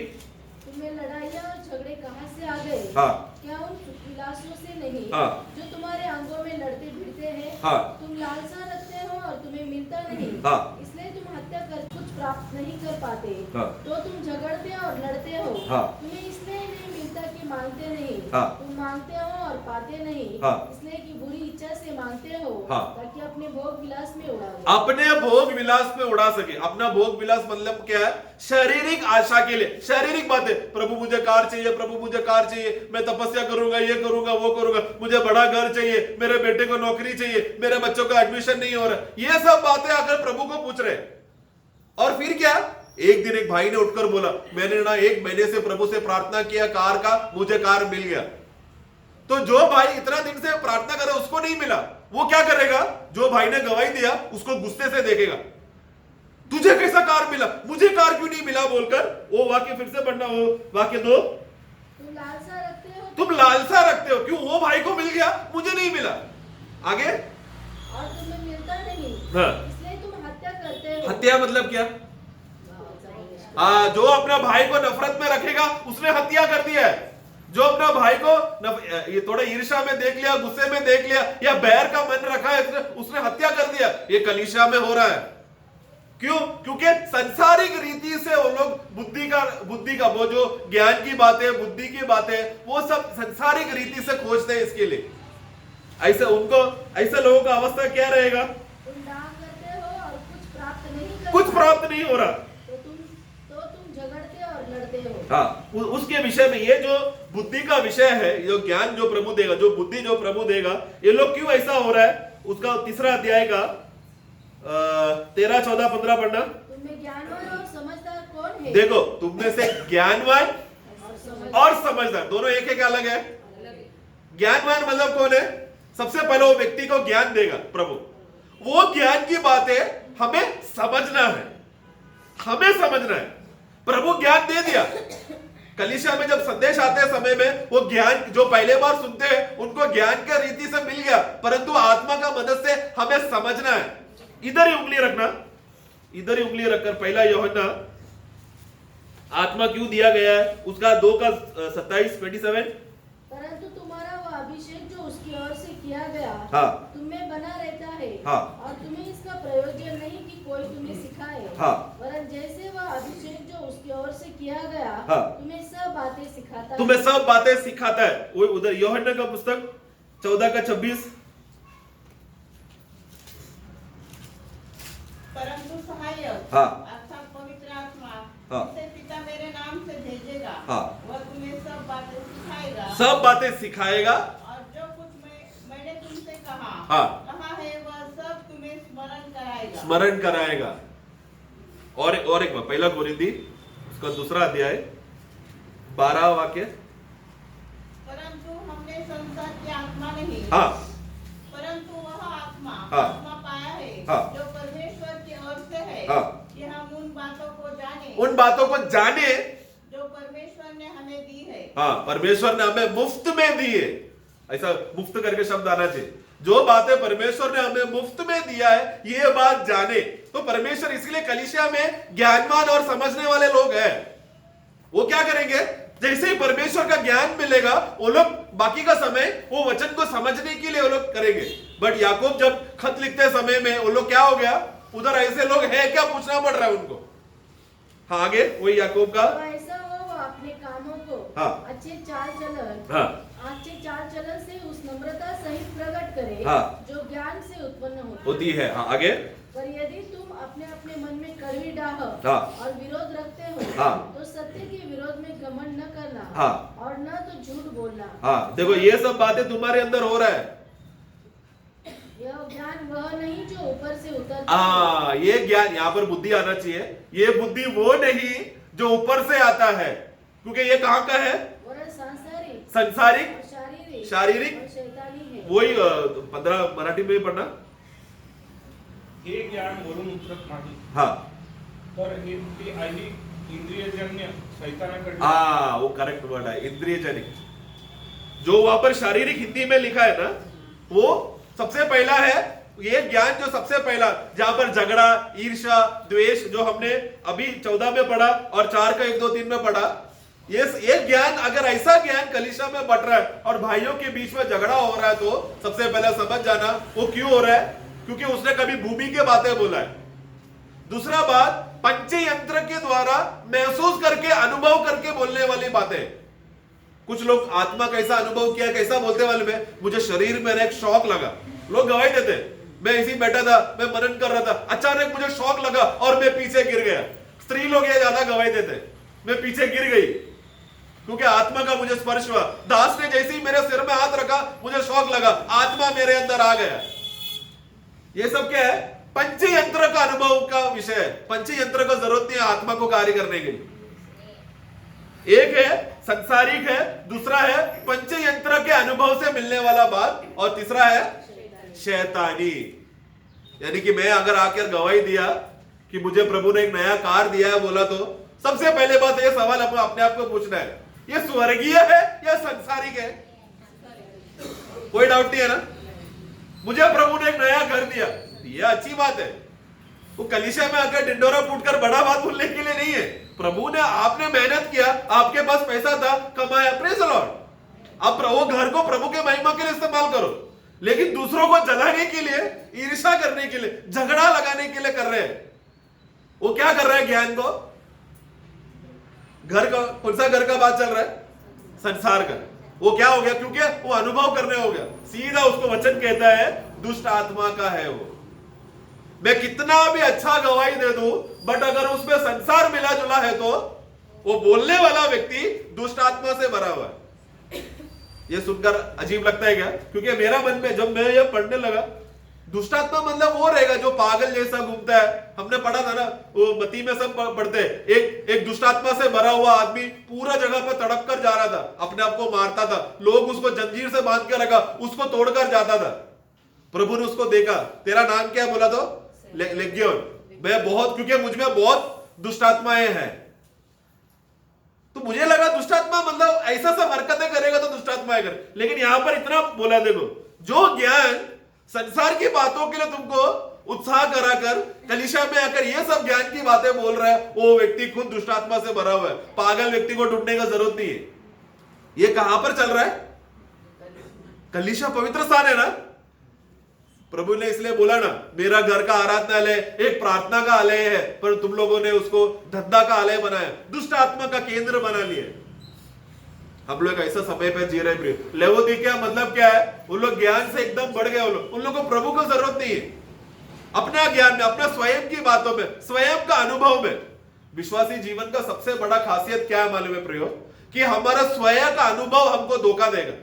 तुम्हें लड़ाइयाँ और झगड़े कहाँ से आ गए? हाँ। क्या उन विलासों से नहीं? हाँ। जो तुम्हारे अंगों में लड़ते भिड़ते हैं। हाँ। तुम लालसा रखते हो और तुम्हें मिलता नहीं। हाँ। इसलिए तुम हत्या कर कुछ प्राप्त नहीं कर पाते। हाँ। तो तुम झगड़ते और लड़ते हो। हाँ। तुम्हें इसलिए नहीं मिलता कि मांगते नहीं। हाँ। तुम मांगते हो और पाते नहीं। हाँ। इसलिए कि बुरी इच्छा से मांगते हो। हाँ। ताकि अपने भोग विलास में उड़ाओ। अपने भोग विलास में उड़ा सके। अपना भोग विलास मतलब क्या है? शारीरिक आशा के लिए, शारीरिक बातें। प्रभु मुझे कार चाहिए, प्रभु मुझे कार चाहिए, मैं तपस्या करूंगा, ये करूंगा, वो करूंगा, मुझे बड़ा घर चाहिए, मेरे बेटे को नौकरी चाहिए, मेरे बच्चों का एडमिशन नहीं हो रहा। ये सब बातें आकर प्रभु को पूछ रहे। और फिर क्या? एक दिन एक भाई ने उठकर बोला, मैंने ना 1 महीने से प्रभु से प्रार्थना किया कार का, मुझे कार मिल गया। तो जो भाई इतना दिन से प्रार्थना करे उसको नहीं मिला, वो क्या करेगा? जो भाई ने गवाही दिया उसको गुस्से से देखेगा, तुझे कैसा कार मिला, मुझे कार क्यों नहीं मिला बोलकर। वो वाक्य फिर से पढ़ना, वो वाक्य 2। तुम लालसा रखते हो। तुम लालसा रखते हो, क्यों? वो भाई को मिल गया, मुझे नहीं मिला। आगे? और तुम्हें मिलता नहीं। हाँ। इसलिए तुम हत्या करते हो। हत्या मतलब क्या? जो अपना भाई को नफरत में रखेगा उसने हत्या कर दिया है। जो अपना भाई को ये थोड़ा ईर्ष्या में देख लिया, गुस्से में देख लिया, या बैर का मन रखा है, उसने हत्या कर दिया। ये कलीसिया में हो रहा है। क्यों? क्योंकि संसारिक रीति से वो लोग बुद्धि का वो जो ज्ञान की बातें, बुद्धि की बातें, वो सब संसारिक रीति से खोजते हैं इसके लिए। ऐसे लोगों का अवस्था क्या रहेगा? तुम दान करते हो और कुछ प्राप्त नहीं हो रहा, तो तुम झगड़ते और लड़ते हो। हाँ, उसके विषय में ये जो बुद्धि का विषय है, जो ज्ञान जो प्रभु देगा, जो बुद्धि जो प्रभु देगा, ये लोग क्यों ऐसा हो रहा है? उसका 3 अध्याय का 13, 14, 15 पढ़ना। तुम्हें ज्ञानवान और समझदार कौन है? देखो, तुमने से ज्ञानवान और समझदार दोनों एक एक अलग है। ज्ञानवान मतलब कौन है? सबसे पहले वो व्यक्ति को ज्ञान देगा प्रभु। वो ज्ञान की बातें हमें समझना है। प्रभु ज्ञान दे दिया। कलीसिया में जब संदेश आते हैं समय में, वो ज्ञान जो पहले बार सुनते हैं उनको ज्ञान के रीति से मिल गया, परंतु आत्मा का मदद से हमें समझना है। इधर ही उंगली रखना, इधर ही उंगली रखकर पहला यूहन्ना आत्मा क्यों दिया गया है उसका 2:27-27। परंतु तुम्हारा वो अभिषेक जो उसकी ओर से किया गया, हाँ। तुम्हें बना रहता है। हाँ। और तुम्हें इसका प्रयोजन नहीं कि कोई तुम्हें सिखाए, हाँ। वरन जैसे वह अभिषेक जो उसकी ओर से किया गया, हाँ। तुम्हें सब बातें सिखाता है। वो उधर यूहन्ना का पुस्तक 14:26। परंतु सहायक, हाँ। अर्थात पवित्र आत्मा, हाँ। जिसे पिता मेरे नाम से भेजेगा, हाँ। वह तुम्हें सब बातें सिखाएगा। और जो कुछ मैंने तुमसे कहा, हाँ। कहा है, वह सब तुम्हें स्मरण कराएगा। और एक बार, पहला कोरिन्थी उसका 2 अध्याय 12 वाक्य। परंतु अनुसार की आत्मा नहीं, हाँ परंतु वह आत्मा हाँ। आत्मा पाया है हाँ। जो परमेश्वर की ओर से है, हाँ। कि हम उन बातों को जाने उन बातों को जाने जो परमेश्वर ने हमें दी है। हाँ, परमेश्वर ने हमें मुफ्त में दी है। ऐसा मुफ्त करके शब्द आना चाहिए। जो बातें परमेश्वर ने हमें मुफ्त में दिया है, ये बात जाने। तो परमेश्वर इसलिए कलीसिया में ज्ञानवान और समझने वाले लोग हैं। वो क्या करेंगे, जैसे ही परमेश्वर का ज्ञान मिलेगा, वो लोग बाकी का समय वो वचन को समझने के लिए वो लोग करेंगे। बट याकूब जब खत लिखते समय में वो लोग क्या हो गया, उधर ऐसे लोग हैं क्या पूछना पड़ रहा है उनको। हाँ, आगे वही याकूब का, तो ऐसा हो वो अपने कामों को हाँ। अच्छे चाल चलन से उस नम्रता सहित प्रकट करे, हाँ। जो ज्ञान से उत्पन्न होती है। हाँ, आगे, पर यदि तुम अपने अपने मन में कड़वी डाह हाँ। और विरोध रखते हो, हाँ। तो सत्य के विरोध में घमंड न करना, हाँ। और न तो झूठ बोलना। हाँ, देखो ये सब बातें तुम्हारे अंदर हो रहा है। यह ज्ञान वह नहीं जो ऊपर से उतर, हाँ, ये ज्ञान, यहाँ पर बुद्धि आना चाहिए। ये बुद्धि वो नहीं जो ऊपर से आता है, क्योंकि ये कहाँ का है, संसारिक, शारीरिक शारीरिक और शैतानी है। वही 15 मराठी में पढ़ना। हे ज्ञान वरून उतरत नाही, हाँ तर हे ते आधी इंद्रियजन्य शैतानाकडे। हाँ, वो करेक्ट वर्ड है, इंद्रियजनिक। जो वहां पर शारीरिक हिंदी में लिखा है ना, वो सबसे पहला है। ये ज्ञान जो सबसे पहला, जहां पर झगड़ा, ईर्ष्या, द्वेष, जो हमने अभी 14 में पढ़ा और 4 का 1, 2, 3 में पढ़ा, ये ज्ञान, अगर ऐसा ज्ञान कलीसिया में बट रहा है और भाइयों के बीच में झगड़ा हो रहा है, तो सबसे पहले समझ जाना वो क्यों हो रहा है, क्योंकि उसने कभी भूमि के बातें बोला है। दूसरा बात, पंचयंत्र के द्वारा महसूस करके, अनुभव करके बोलने वाली बातें। कुछ लोग आत्मा कैसा अनुभव किया, कैसा बोलते वाले में, मुझे शरीर में एक शौक लगा, लोग गवाही देते, मैं इसी बैठा था, मैं मनन कर रहा था, अचानक मुझे शौक लगा और मैं पीछे गिर गया। स्त्री लोग ये ज्यादा गवाही देते, मैं पीछे गिर गई क्योंकि आत्मा का मुझे स्पर्श हुआ। दास ने जैसे ही मेरे सिर में हाथ रखा, मुझे शौक लगा, आत्मा मेरे अंदर आ गया। ये सब क्या है, पंचयंत्र का अनुभव का विषय है। पंचयंत्र को जरूरत नहीं है आत्मा को कार्य करने के लिए। एक है संसारिक है, दूसरा है पंचयंत्र के अनुभव से मिलने वाला बात, और तीसरा है शैतानी। यानी कि मैं अगर आकर गवाही दिया कि मुझे प्रभु ने एक नया कार दिया है बोला, तो सबसे पहले बात ये सवाल अपने आप को पूछना है, ये स्वर्गीय है या संसारिक है? कोई डाउट नहीं है ना। मुझे प्रभु ने एक नया घर दिया, ये अच्छी बात है। वो कलीसिया में आकर डिंडोरा फूटकर बड़ा बात बोलने के लिए नहीं है। प्रभु ने, आपने मेहनत किया, आपके पास पैसा था, कमाया, प्रेज द लॉर्ड। अब वो घर को प्रभु के महिमा के लिए इस्तेमाल करो, लेकिन दूसरों को जलाने के लिए, ईर्ष्या करने के लिए, झगड़ा लगाने के लिए कर रहे हैं। वो क्या कर रहा है, ज्ञान को, घर का, कौन सा घर का बात चल रहा है, संसार का। वो क्या हो गया, क्योंकि वो अनुभव करने हो गया, सीधा उसको वचन कहता है दुष्ट आत्मा का है वो। मैं कितना भी अच्छा गवाही दे दूं, बट अगर उसमें संसार मिला जुला है, तो वो बोलने वाला व्यक्ति दुष्ट आत्मा से भरा हुआ है। ये सुनकर अजीब लगता है क्या? क्योंकि मेरा मन में जब मैं ये पढ़ने लगा, दुष्टात्मा मतलब वो रहेगा जो पागल जैसा घूमता है। हमने पढ़ा था ना, वो मती में सब पढ़ते, एक दुष्टात्मा से भरा हुआ आदमी पूरा जगह पर तड़प कर जा रहा था, अपने आप को मारता था, लोग उसको जंजीर से बांध के रखा, उसको तोड़कर जाता था। प्रभु ने उसको देखा, तेरा नाम क्या बोला, तो लेगियोन, मैं बहुत, क्योंकि मुझ में बहुत दुष्टात्माएं हैं। तो मुझे लगा दुष्टात्मा मतलब ऐसा सब हरकतें करेगा तो दुष्टात्माएं करे, लेकिन यहां पर इतना बोला, देखो, जो ज्ञान संसार की बातों के लिए तुमको उत्साह कराकर कलीसिया में आकर ये सब ज्ञान की बातें बोल रहा है, वो व्यक्ति खुद दुष्टात्मा से भरा हुआ है। पागल व्यक्ति को ढूंढने का जरूरत नहीं है। ये कहां पर चल रहा है? कलीसिया पवित्र स्थान है ना। प्रभु ने इसलिए बोला ना, मेरा घर का आराधनालय एक प्रार्थना का आलय है, पर तुम लोगों ने उसको धंधा का आलय बनाया, दुष्ट आत्मा का केंद्र बना लिया। हम लोग ऐसा समय पर जी रहे हैं। लेवोदिकिया मतलब क्या है? उन लोग ज्ञान से एकदम बढ़ गए। उन लोगों को प्रभु को जरूरत नहीं है। अपना ज्ञान में, अपना स्वयं की बातों में, स्वयं का अनुभव में। विश्वासी जीवन का सबसे बड़ा खासियत क्या है मालूम है प्रियो? कि हमारा स्वयं का अनुभव हमको धोखा देगा।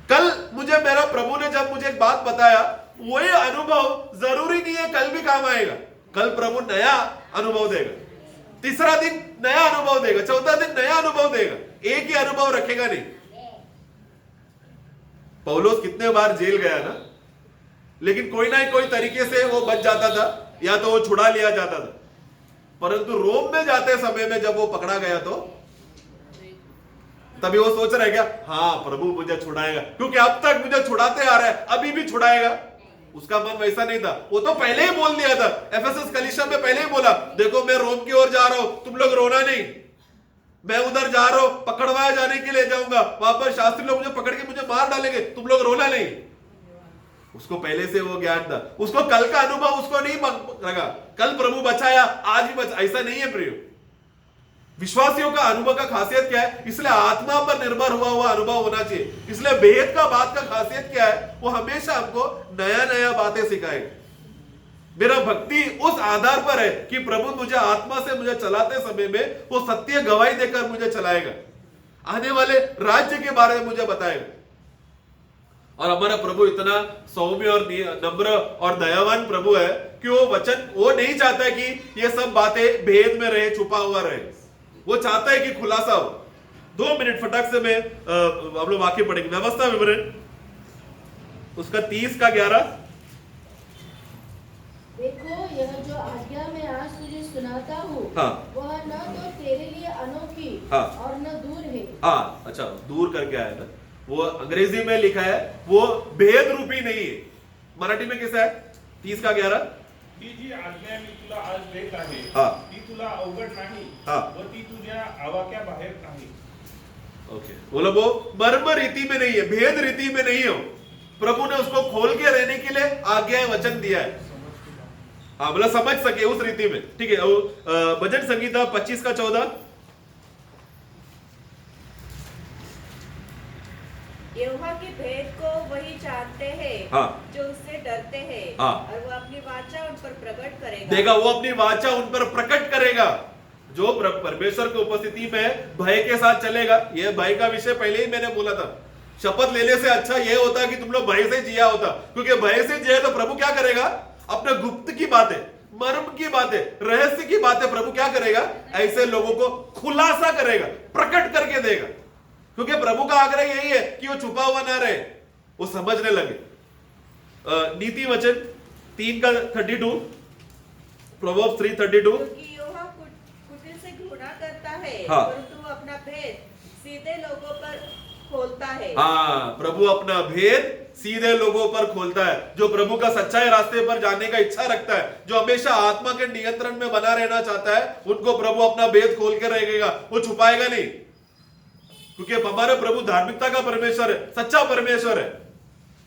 कल मुझे मेरा प्रभु ने जब मुझे एक बात बताया, वही अनुभव जरूरी नहीं है कल भी काम आएगा। कल प्रभु नया अनुभव देगा, तीसरा दिन नया अनुभव देगा, चौथा दिन नया अनुभव देगा, एक ही अनुभव रखेगा नहीं। पौलुस कितने बार जेल गया ना, लेकिन कोई ना कोई तरीके से वो बच जाता था, या तो वो छुड़ा लिया जाता था। परंतु रोम में जाते समय में जब वो पकड़ा गया तो तभी वो सोच रहा है क्या, हाँ प्रभु मुझे छुड़ाएगा, क्योंकि अब तक मुझे छुड़ाते आ रहा है, अभी भी छुड़ाएगा। उसका मन वैसा नहीं था, वो तो पहले ही बोल दिया था, एफएसएस कलीसिया में पहले ही बोला, देखो मैं रोम की ओर जा रहा हूं, तुम लोग रोना नहीं, मैं उधर जा रहा हूं, पकड़वाया जाने के लिए जाऊंगा, वहां पर शास्त्री लोग मुझे पकड़ के मुझे मार डालेंगे, तुम लोग रोना नहीं। उसको पहले से वो ज्ञान था, उसको कल का अनुभव उसको नहीं लगा, कल प्रभु बचाया आज भी बचा, ऐसा नहीं है प्रियो। विश्वासियों का अनुभव का खासियत क्या है, इसलिए आत्मा पर निर्भर हुआ अनुभव होना चाहिए। इसलिए भेद का बात का खासियत क्या है, वो हमेशा हमको नया नया बातें सिखाएगा। मेरा भक्ति उस आधार पर है कि प्रभु मुझे आत्मा से मुझे चलाते समय में वो सत्य गवाही देकर मुझे चलाएगा, आने वाले राज्य के बारे में मुझे बताएगा। और हमारा प्रभु इतना सौम्य और नम्र और दयावान प्रभु है कि वो वचन वो नहीं चाहता है कि ये सब बातें भेद में रहे, छुपा हुआ रहे, वो चाहता है कि खुलासा हो। 2 मिनट फटाक से मैं हम लोग वाक्य पढ़ेंगे, व्यवस्था विवरण उसका 30 का 11। देखो यह जो आज्ञा मैं आज तुझे सुनाता हूँ, हाँ। वह न तो तेरे लिए अनोखी, हाँ। और न दूर है। हाँ अच्छा, दूर करके आया ना, वो अंग्रेजी में लिखा है, वो भेद रूपी नहीं है। मराठी में कैसा है 30 का 11? ती जी आज्ञा मी तुला आज देत आहे, हा. ती तुला अवघड नाही हा. व ती तुझ्या आवाक्याबाहेर नाही. ओके, बोलो वो मर्म रीति में नहीं है, भेद रीति में नहीं हो। प्रभु ने उसको खोल के रहने के लिए आज्ञा वचन दिया है, हाँ बोला समझ सके उस रीति में। ठीक है, भजन संगीता 25 का 14। यहोवा के भेद को वही जानते हैं, हाँ। जो उससे डरते हैं, हाँ। और वो अपनी वाचा उन पर प्रकट करेगा। देखा, वो अपनी वाचा उन पर प्रकट करेगा। जो परमेश्वर की उपस्थिति में भय के साथ चलेगा, ये भय का विषय पहले ही मैंने बोला था। शपथ लेने से अच्छा ये होता कि तुम लोग भय से जिया होता, क्योंकि भय से जिया तो प्रभु क्या करेगा, अपने गुप्त की बातें, मर्म की बातें, रहस्य की बातें प्रभु क्या करेगा, ऐसे लोगों को खुलासा करेगा, प्रकट करके देगा। क्योंकि प्रभु का आग्रह यही है कि वो छुपा हुआ ना रहे, वो समझने लगे। नीति वचन 3 का 32, प्रोवर्ब्स 3:32। क्योंकि यहोवा कुटिल से घृणा करता है, हाँ। परंतु वो अपना भेद सीधे लोगों पर खोलता है। हाँ, प्रभु अपना भेद सीधे लोगों पर खोलता है। जो प्रभु का सच्चाई रास्ते पर जाने का इच्छा रखता है, जो हमेशा आत्मा के नियंत्रण में बना रहना चाहता है, उनको प्रभु अपना भेद खोल के रहेगा, वो छुपाएगा नहीं। क्योंकि हमारे प्रभु धार्मिकता का परमेश्वर है, सच्चा परमेश्वर है।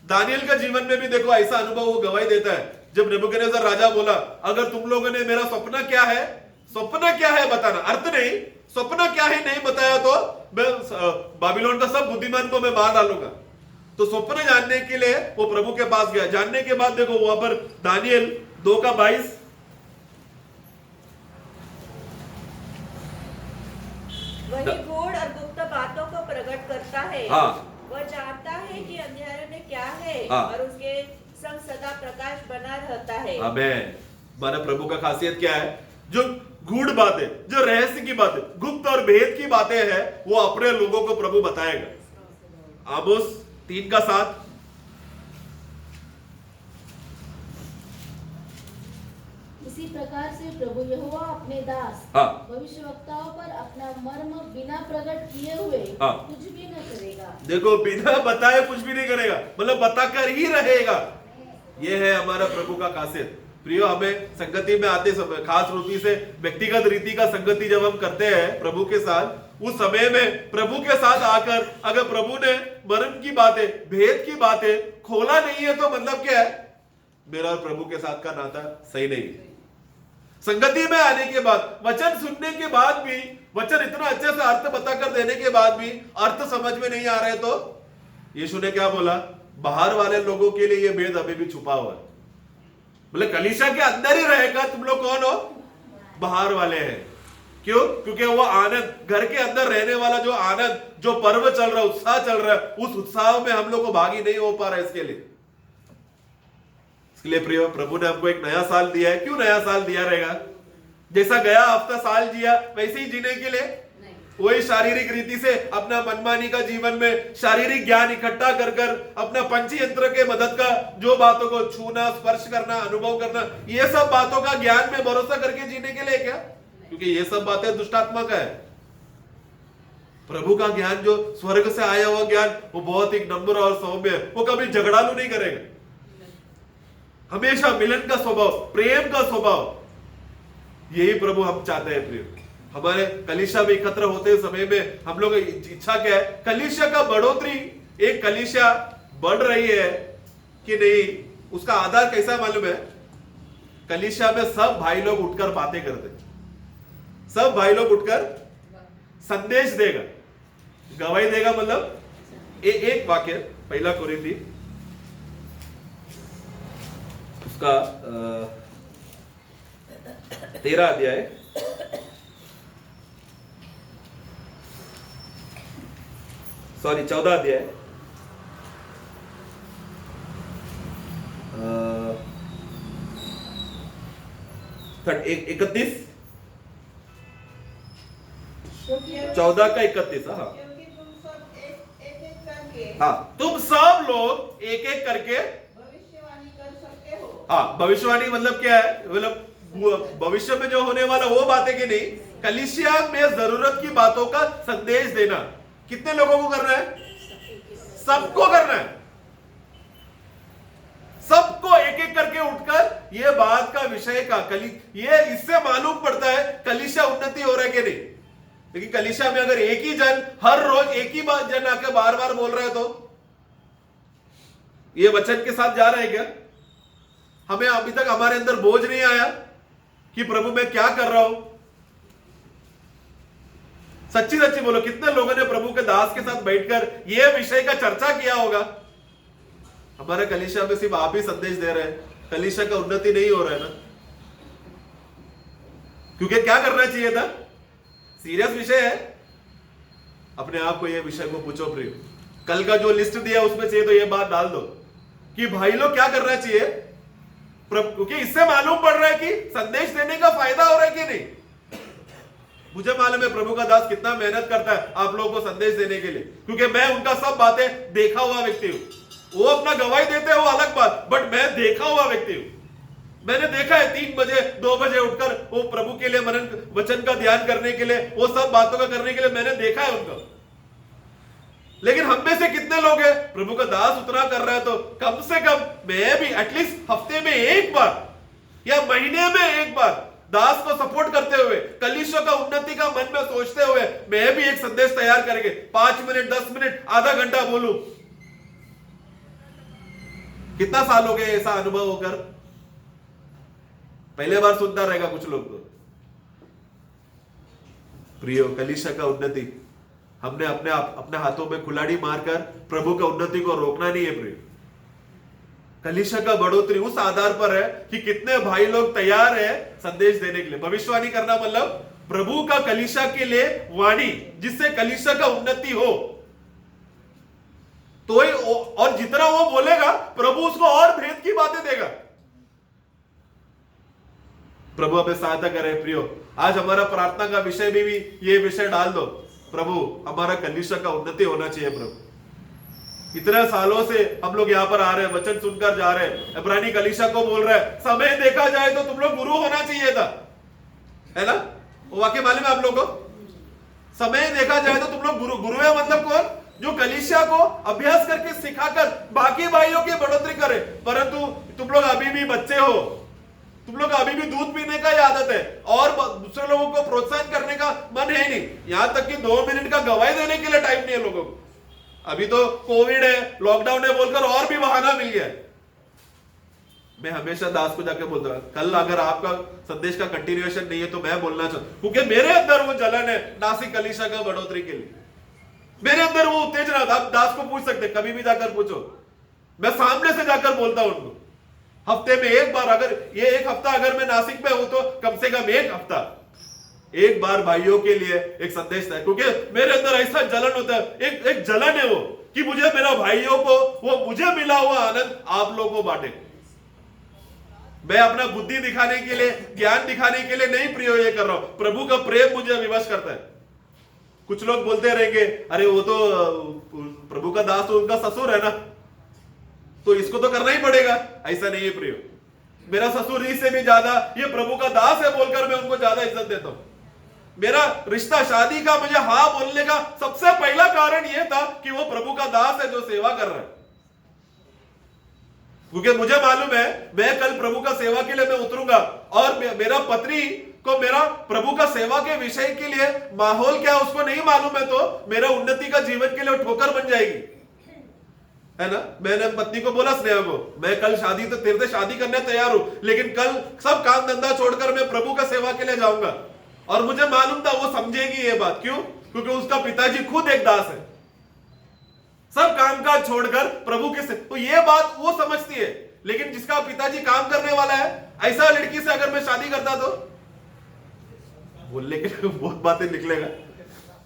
दानियल का जीवन में भी देखो ऐसा अनुभव वो गवाही देता है। जब नेबूकदनेस्सर राजा बोला, अगर तुम लोगों ने मेरा सपना क्या है बताना, अर्थ नहीं, सपना क्या है नहीं बताया तो मैं बाबिलोन का सब बुद्धिमान को मैं मार डालूंगा। तो सपना जानने के लिए वो प्रभु के पास गया। जानने के बाद देखो वहां पर दानियल 2 का 22। वही गूढ़ और गुप्त बातों को प्रकट करता है। हाँ। वह जानता है कि अंधेरे में क्या है, हाँ। और उसके संग सदा प्रकाश बना रहता है। आमेन। माना प्रभु का खासियत क्या है, जो गूढ़ बातें, जो रहस्य की बातें, गुप्त और भेद की बातें हैं, वो अपने लोगों को प्रभु बताएगा। आमोस 3 का 7। इसी प्रकार से प्रभु यहोवा अपने दास हाँ। भविष्यवक्ताओं पर अपना मर्म बिना प्रकट किए हुए हाँ। कुछ भी न करेगा। देखो, बिना बताए कुछ भी नहीं करेगा, मतलब बताकर ही रहेगा। यह है हमारा प्रभु का खासियत। प्रियो, हमें संगति में आते समय, खास रूपी से व्यक्तिगत रीति का संगति जब हम करते हैं प्रभु के साथ, उस समय में प्रभु के साथ आकर अगर प्रभु ने मर्म की बातें, भेद की बातें खोला नहीं है, तो मतलब क्या है, मेरा और प्रभु के साथ का नाता सही नहीं है। संगति में आने के बाद, वचन सुनने के बाद भी, वचन इतना अच्छे से अर्थ बताकर देने के बाद भी अर्थ समझ में नहीं आ रहे, तो यीशु ने क्या बोला, बाहर वाले लोगों के लिए यह भेद अभी भी छुपा हुआ है। बोले कलीसिया के अंदर ही रहेगा, तुम लोग कौन हो, बाहर वाले हैं। क्यों? क्योंकि वो आनंद, घर के अंदर रहने वाला जो आनंद, जो पर्व चल रहा है, उत्साह चल रहा है, उस उत्साह में हम लोग को भागी नहीं हो पा रहा है। इसके लिए प्रिय, प्रभु ने हमको एक नया साल दिया है। क्यों नया साल दिया रहेगा? जैसा गया हफ्ता साल जिया वैसे ही जीने के लिए, वही शारीरिक रीति से अपना मनमानी का जीवन में शारीरिक ज्ञान इकट्ठा कर कर अपना पंच यंत्र के मदद का जो बातों को छूना, स्पर्श करना, अनुभव करना, ये सब बातों का ज्ञान में भरोसा करके जीने के लिए क्या? क्योंकि ये सब बातें दुष्टात्मा का है। प्रभु का ज्ञान जो स्वर्ग से आया हुआ ज्ञान, वो बहुत ही नम्र और सौम्य है। वो कभी झगड़ालू नहीं करेगा, हमेशा मिलन का स्वभाव, प्रेम का स्वभाव, यही प्रभु हम चाहते हैं। प्रिय, हमारे कलीसिया में एकत्र होते समय में हम लोग इच्छा क्या है? कलीसिया का बढ़ोतरी, एक कलीसिया बढ़ रही है कि नहीं, उसका आधार कैसा मालूम है? कलीसिया में सब भाई लोग उठकर बातें करते, सब भाई लोग उठकर संदेश देगा, गवाही देगा। मतलब एक वाक्य, पहला कोरिन्थी उसका 13 अध्याय, सॉरी 14 अध्याय, 31, 14 का 31। हाँ क्योंकि तुम सब एक करके हाँ, तुम सब लोग एक एक करके भविष्यवाणी कर सकते हो। हाँ, भविष्यवाणी मतलब क्या है? मतलब भविष्य में जो होने वाला वो बातें की नहीं, कलीसिया में जरूरत की बातों का संदेश देना। कितने लोगों को करना है? सबको करना है। सबको एक एक करके उठकर ये बात का विषय का ये इससे मालूम पड़ता है कलीसिया उन्नति हो रहा है कि नहीं। लेकिन कलीसिया में अगर एक ही जन हर रोज एक ही बात जन आके बार बार बोल रहे हैं तो ये वचन के साथ जा रहा है क्या? हमें अभी तक हमारे अंदर बोझ नहीं आया कि प्रभु मैं क्या कर रहा हूं? सच्ची सच्ची बोलो, कितने लोगों ने प्रभु के दास के साथ बैठकर यह विषय का चर्चा किया होगा? हमारे कलीसिया में सिर्फ आप ही संदेश दे रहे हैं, कलीसिया का उन्नति नहीं हो रहा है ना। क्योंकि क्या करना चाहिए था? सीरियस विषय है। अपने आप को यह विषय को पूछो प्रिय, कल का जो लिस्ट दिया उसमें चाहिए तो यह बात डाल दो कि भाई लोग क्या करना चाहिए, क्योंकि इससे मालूम पड़ रहा है कि संदेश देने का फायदा हो रहा है कि नहीं। मुझे मालूम है प्रभु का दास कितना मेहनत करता है आप लोगों को संदेश देने के लिए, क्योंकि मैं उनका सब बातें देखा हुआ व्यक्ति हूं। वो अपना गवाही देते हैं वो अलग बात, बट मैं देखा हुआ व्यक्ति हूं। मैंने देखा है 3 बजे 2 बजे उठकर वो प्रभु के लिए मनन वचन का ध्यान करने के लिए, वो सब बातों का करने के लिए मैंने देखा है उनको। लेकिन हम में से कितने लोग हैं प्रभु का दास उतना कर रहा है तो कम से कम मैं भी एटलीस्ट हफ्ते में एक बार या महीने में एक बार दास को सपोर्ट करते हुए, कलीसिया का उन्नति का मन में सोचते हुए मैं भी एक संदेश तैयार करके 5 मिनट 10 मिनट आधा घंटा बोलूं। कितना साल हो गए ऐसा अनुभव होकर? पहले बार सुनता रहेगा कुछ लोग तो। प्रियो, कलीसिया का उन्नति हमने अपने हाथों में कुल्हाड़ी मारकर प्रभु का उन्नति को रोकना नहीं है। प्रियो, कलीसिया का बढ़ोतरी उस आधार पर है कि कितने भाई लोग तैयार है संदेश देने के लिए। भविष्यवाणी करना मतलब प्रभु का कलीसिया के लिए वाणी, जिससे कलीसिया का उन्नति हो। तो और जितना वो बोलेगा प्रभु उसको और भेद की बातें देगा। प्रभु हमें सहायता करे। प्रियो, आज हमारा प्रार्थना का विषय भी ये विषय डाल दो, प्रभु हमारा कलीसिया का उन्नति होना चाहिए। प्रभु इतने सालों से हम लोग यहाँ पर आ रहे हैं, वचन सुनकर जा रहे हैं, इब्रानी कलीसिया को बोल रहे हैं, समय देखा जाए तो तुम लोग गुरु होना चाहिए था, है ना? वो वाक्य मालूम है आप लोगों को? समय देखा जाए तो तुम लोग गुरु है मतलब कौन? जो कलीसिया को अभ्यास करके सिखाकर बाकी भाइयों की बढ़ोतरी करे। परंतु तुम लोग अभी भी बच्चे हो, तुम लोग अभी भी दूध पीने का ही आदत है और दूसरे लोगों को प्रोत्साहन करने का मन है नहीं। यहां तक कि 2 मिनट का गवाही देने के लिए टाइम नहीं है लोगों को। अभी तो कोविड है, लॉकडाउन है बोलकर और भी बहाना मिल गया। मैं हमेशा दास को जाके बोलता हूं, कल अगर आपका संदेश का कंटिन्यूएशन नहीं है तो मैं बोलना चाहता हूं, क्योंकि मेरे अंदर वो जलन है नासिक कलीसिया का बढ़ोतरी के लिए। मेरे अंदर वो उत्तेजना था। आप दास को पूछ सकते, कभी भी जाकर पूछो, मैं सामने से जाकर बोलता हूं उनको। हफ्ते में एक बार, अगर ये एक हफ्ता अगर मैं नासिक में हूं तो कम से कम एक हफ्ता एक बार भाइयों के लिए एक संदेश है, क्योंकि मेरे अंदर ऐसा जलन होता है, एक जलन है वो कि मुझे मेरा भाइयों को वो मुझे मिला हुआ आनंद आप लोगों को बांटे। मैं अपना बुद्धि दिखाने के लिए, ज्ञान दिखाने के लिए नहीं प्रियो ये कर रहा हूं। प्रभु का प्रेम मुझे विवश करता है। कुछ लोग बोलते रहेंगे अरे वो तो प्रभु का दास तो उनका ससुर है ना, तो इसको तो करना ही पड़ेगा। ऐसा नहीं है प्रियो, मेरा ससुर इससे भी ज्यादा ये प्रभु का दास है बोलकर मैं उनको ज्यादा इज्जत देता हूं। मेरा रिश्ता शादी का मुझे हाँ बोलने का सबसे पहला कारण यह था कि वो प्रभु का दास है जो सेवा कर रहा है, क्योंकि मुझे मालूम है मैं कल प्रभु का सेवा के लिए मैं उतरूंगा और मेरा पत्नी को मेरा प्रभु का सेवा के विषय के लिए माहौल क्या उसको नहीं मालूम है, तो मेरा उन्नति का जीवन के लिए ठोकर बन जाएगी, है ना। मैंने पत्नी को बोला, स्नेहा को, मैं कल शादी तो तेरे से शादी करने तैयार हूं, लेकिन कल सब काम धंधा छोड़कर मैं प्रभु का सेवा के लिए जाऊंगा। और मुझे मालूम था वो समझेगी ये बात, क्यों? क्योंकि उसका पिताजी खुद एक दास है, सब कामकाज छोड़कर प्रभु के से, तो ये बात वो समझती है। लेकिन जिसका पिताजी काम करने वाला है, ऐसा लड़की से अगर मैं शादी करता तो बोलने के लिए बहुत बातें निकलेगा।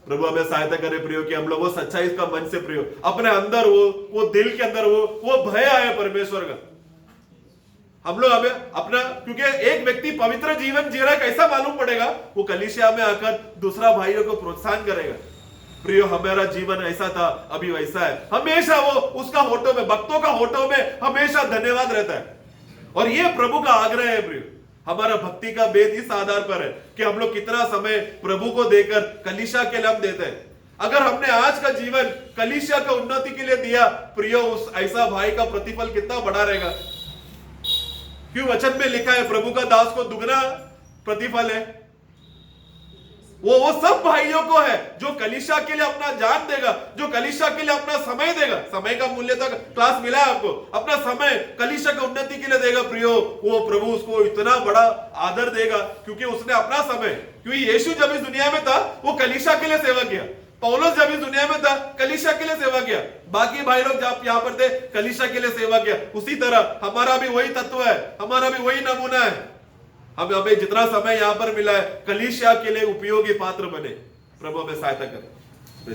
प्रभु हमें सहायता करे प्रियो कि हम लोग वो सच्चाई का मन से प्रियो अपने अंदर वो दिल के अंदर वो भय आए परमेश्वर का। हम लोग हमें अपना, क्योंकि एक व्यक्ति पवित्र जीवन जी रहा है कैसा मालूम पड़ेगा, वो कलीसिया में आकर दूसरा भाइयों को प्रोत्साहन करेगा। प्रियो हमारा जीवन ऐसा था, अभी वैसा है, हमेशा वो उसका होठों में, भक्तों का होठों में हमेशा धन्यवाद रहता है। और ये प्रभु का आग्रह है प्रियो, हमारा भक्ति का भेद इस आधार पर है कि हम लोग कितना समय प्रभु को देकर कलीसिया के लिए हम देते हैं। अगर हमने आज का जीवन कलीसिया का उन्नति के लिए दिया प्रियो, उस ऐसा भाई का प्रतिफल कितना बड़ा रहेगा। क्यों वचन में लिखा है प्रभु का दास को दुगना प्रतिफल है। वो सब भाइयों को है जो कलीसिया के लिए अपना जान देगा, जो कलीसिया के लिए अपना समय देगा। समय का मूल्य तक क्लास मिला है आपको, अपना समय कलीसिया की उन्नति के लिए देगा प्रियो, वो प्रभु उसको इतना बड़ा आदर देगा क्योंकि उसने अपना समय, क्योंकि यीशु जब इस दुनिया में था वो कलीसिया के लिए सेवा किया, पौलुस जब इस दुनिया में था कलीसिया के लिए सेवा किया, बाकी भाई लोग जब यहाँ पर थे कलीसिया के लिए सेवा किया। उसी तरह हमारा भी वही तत्व है, हमारा भी वही नमूना है। हमें जितना समय यहाँ पर मिला है कलीसिया के लिए उपयोगी पात्र बने। प्रभु हमें सहायता करे।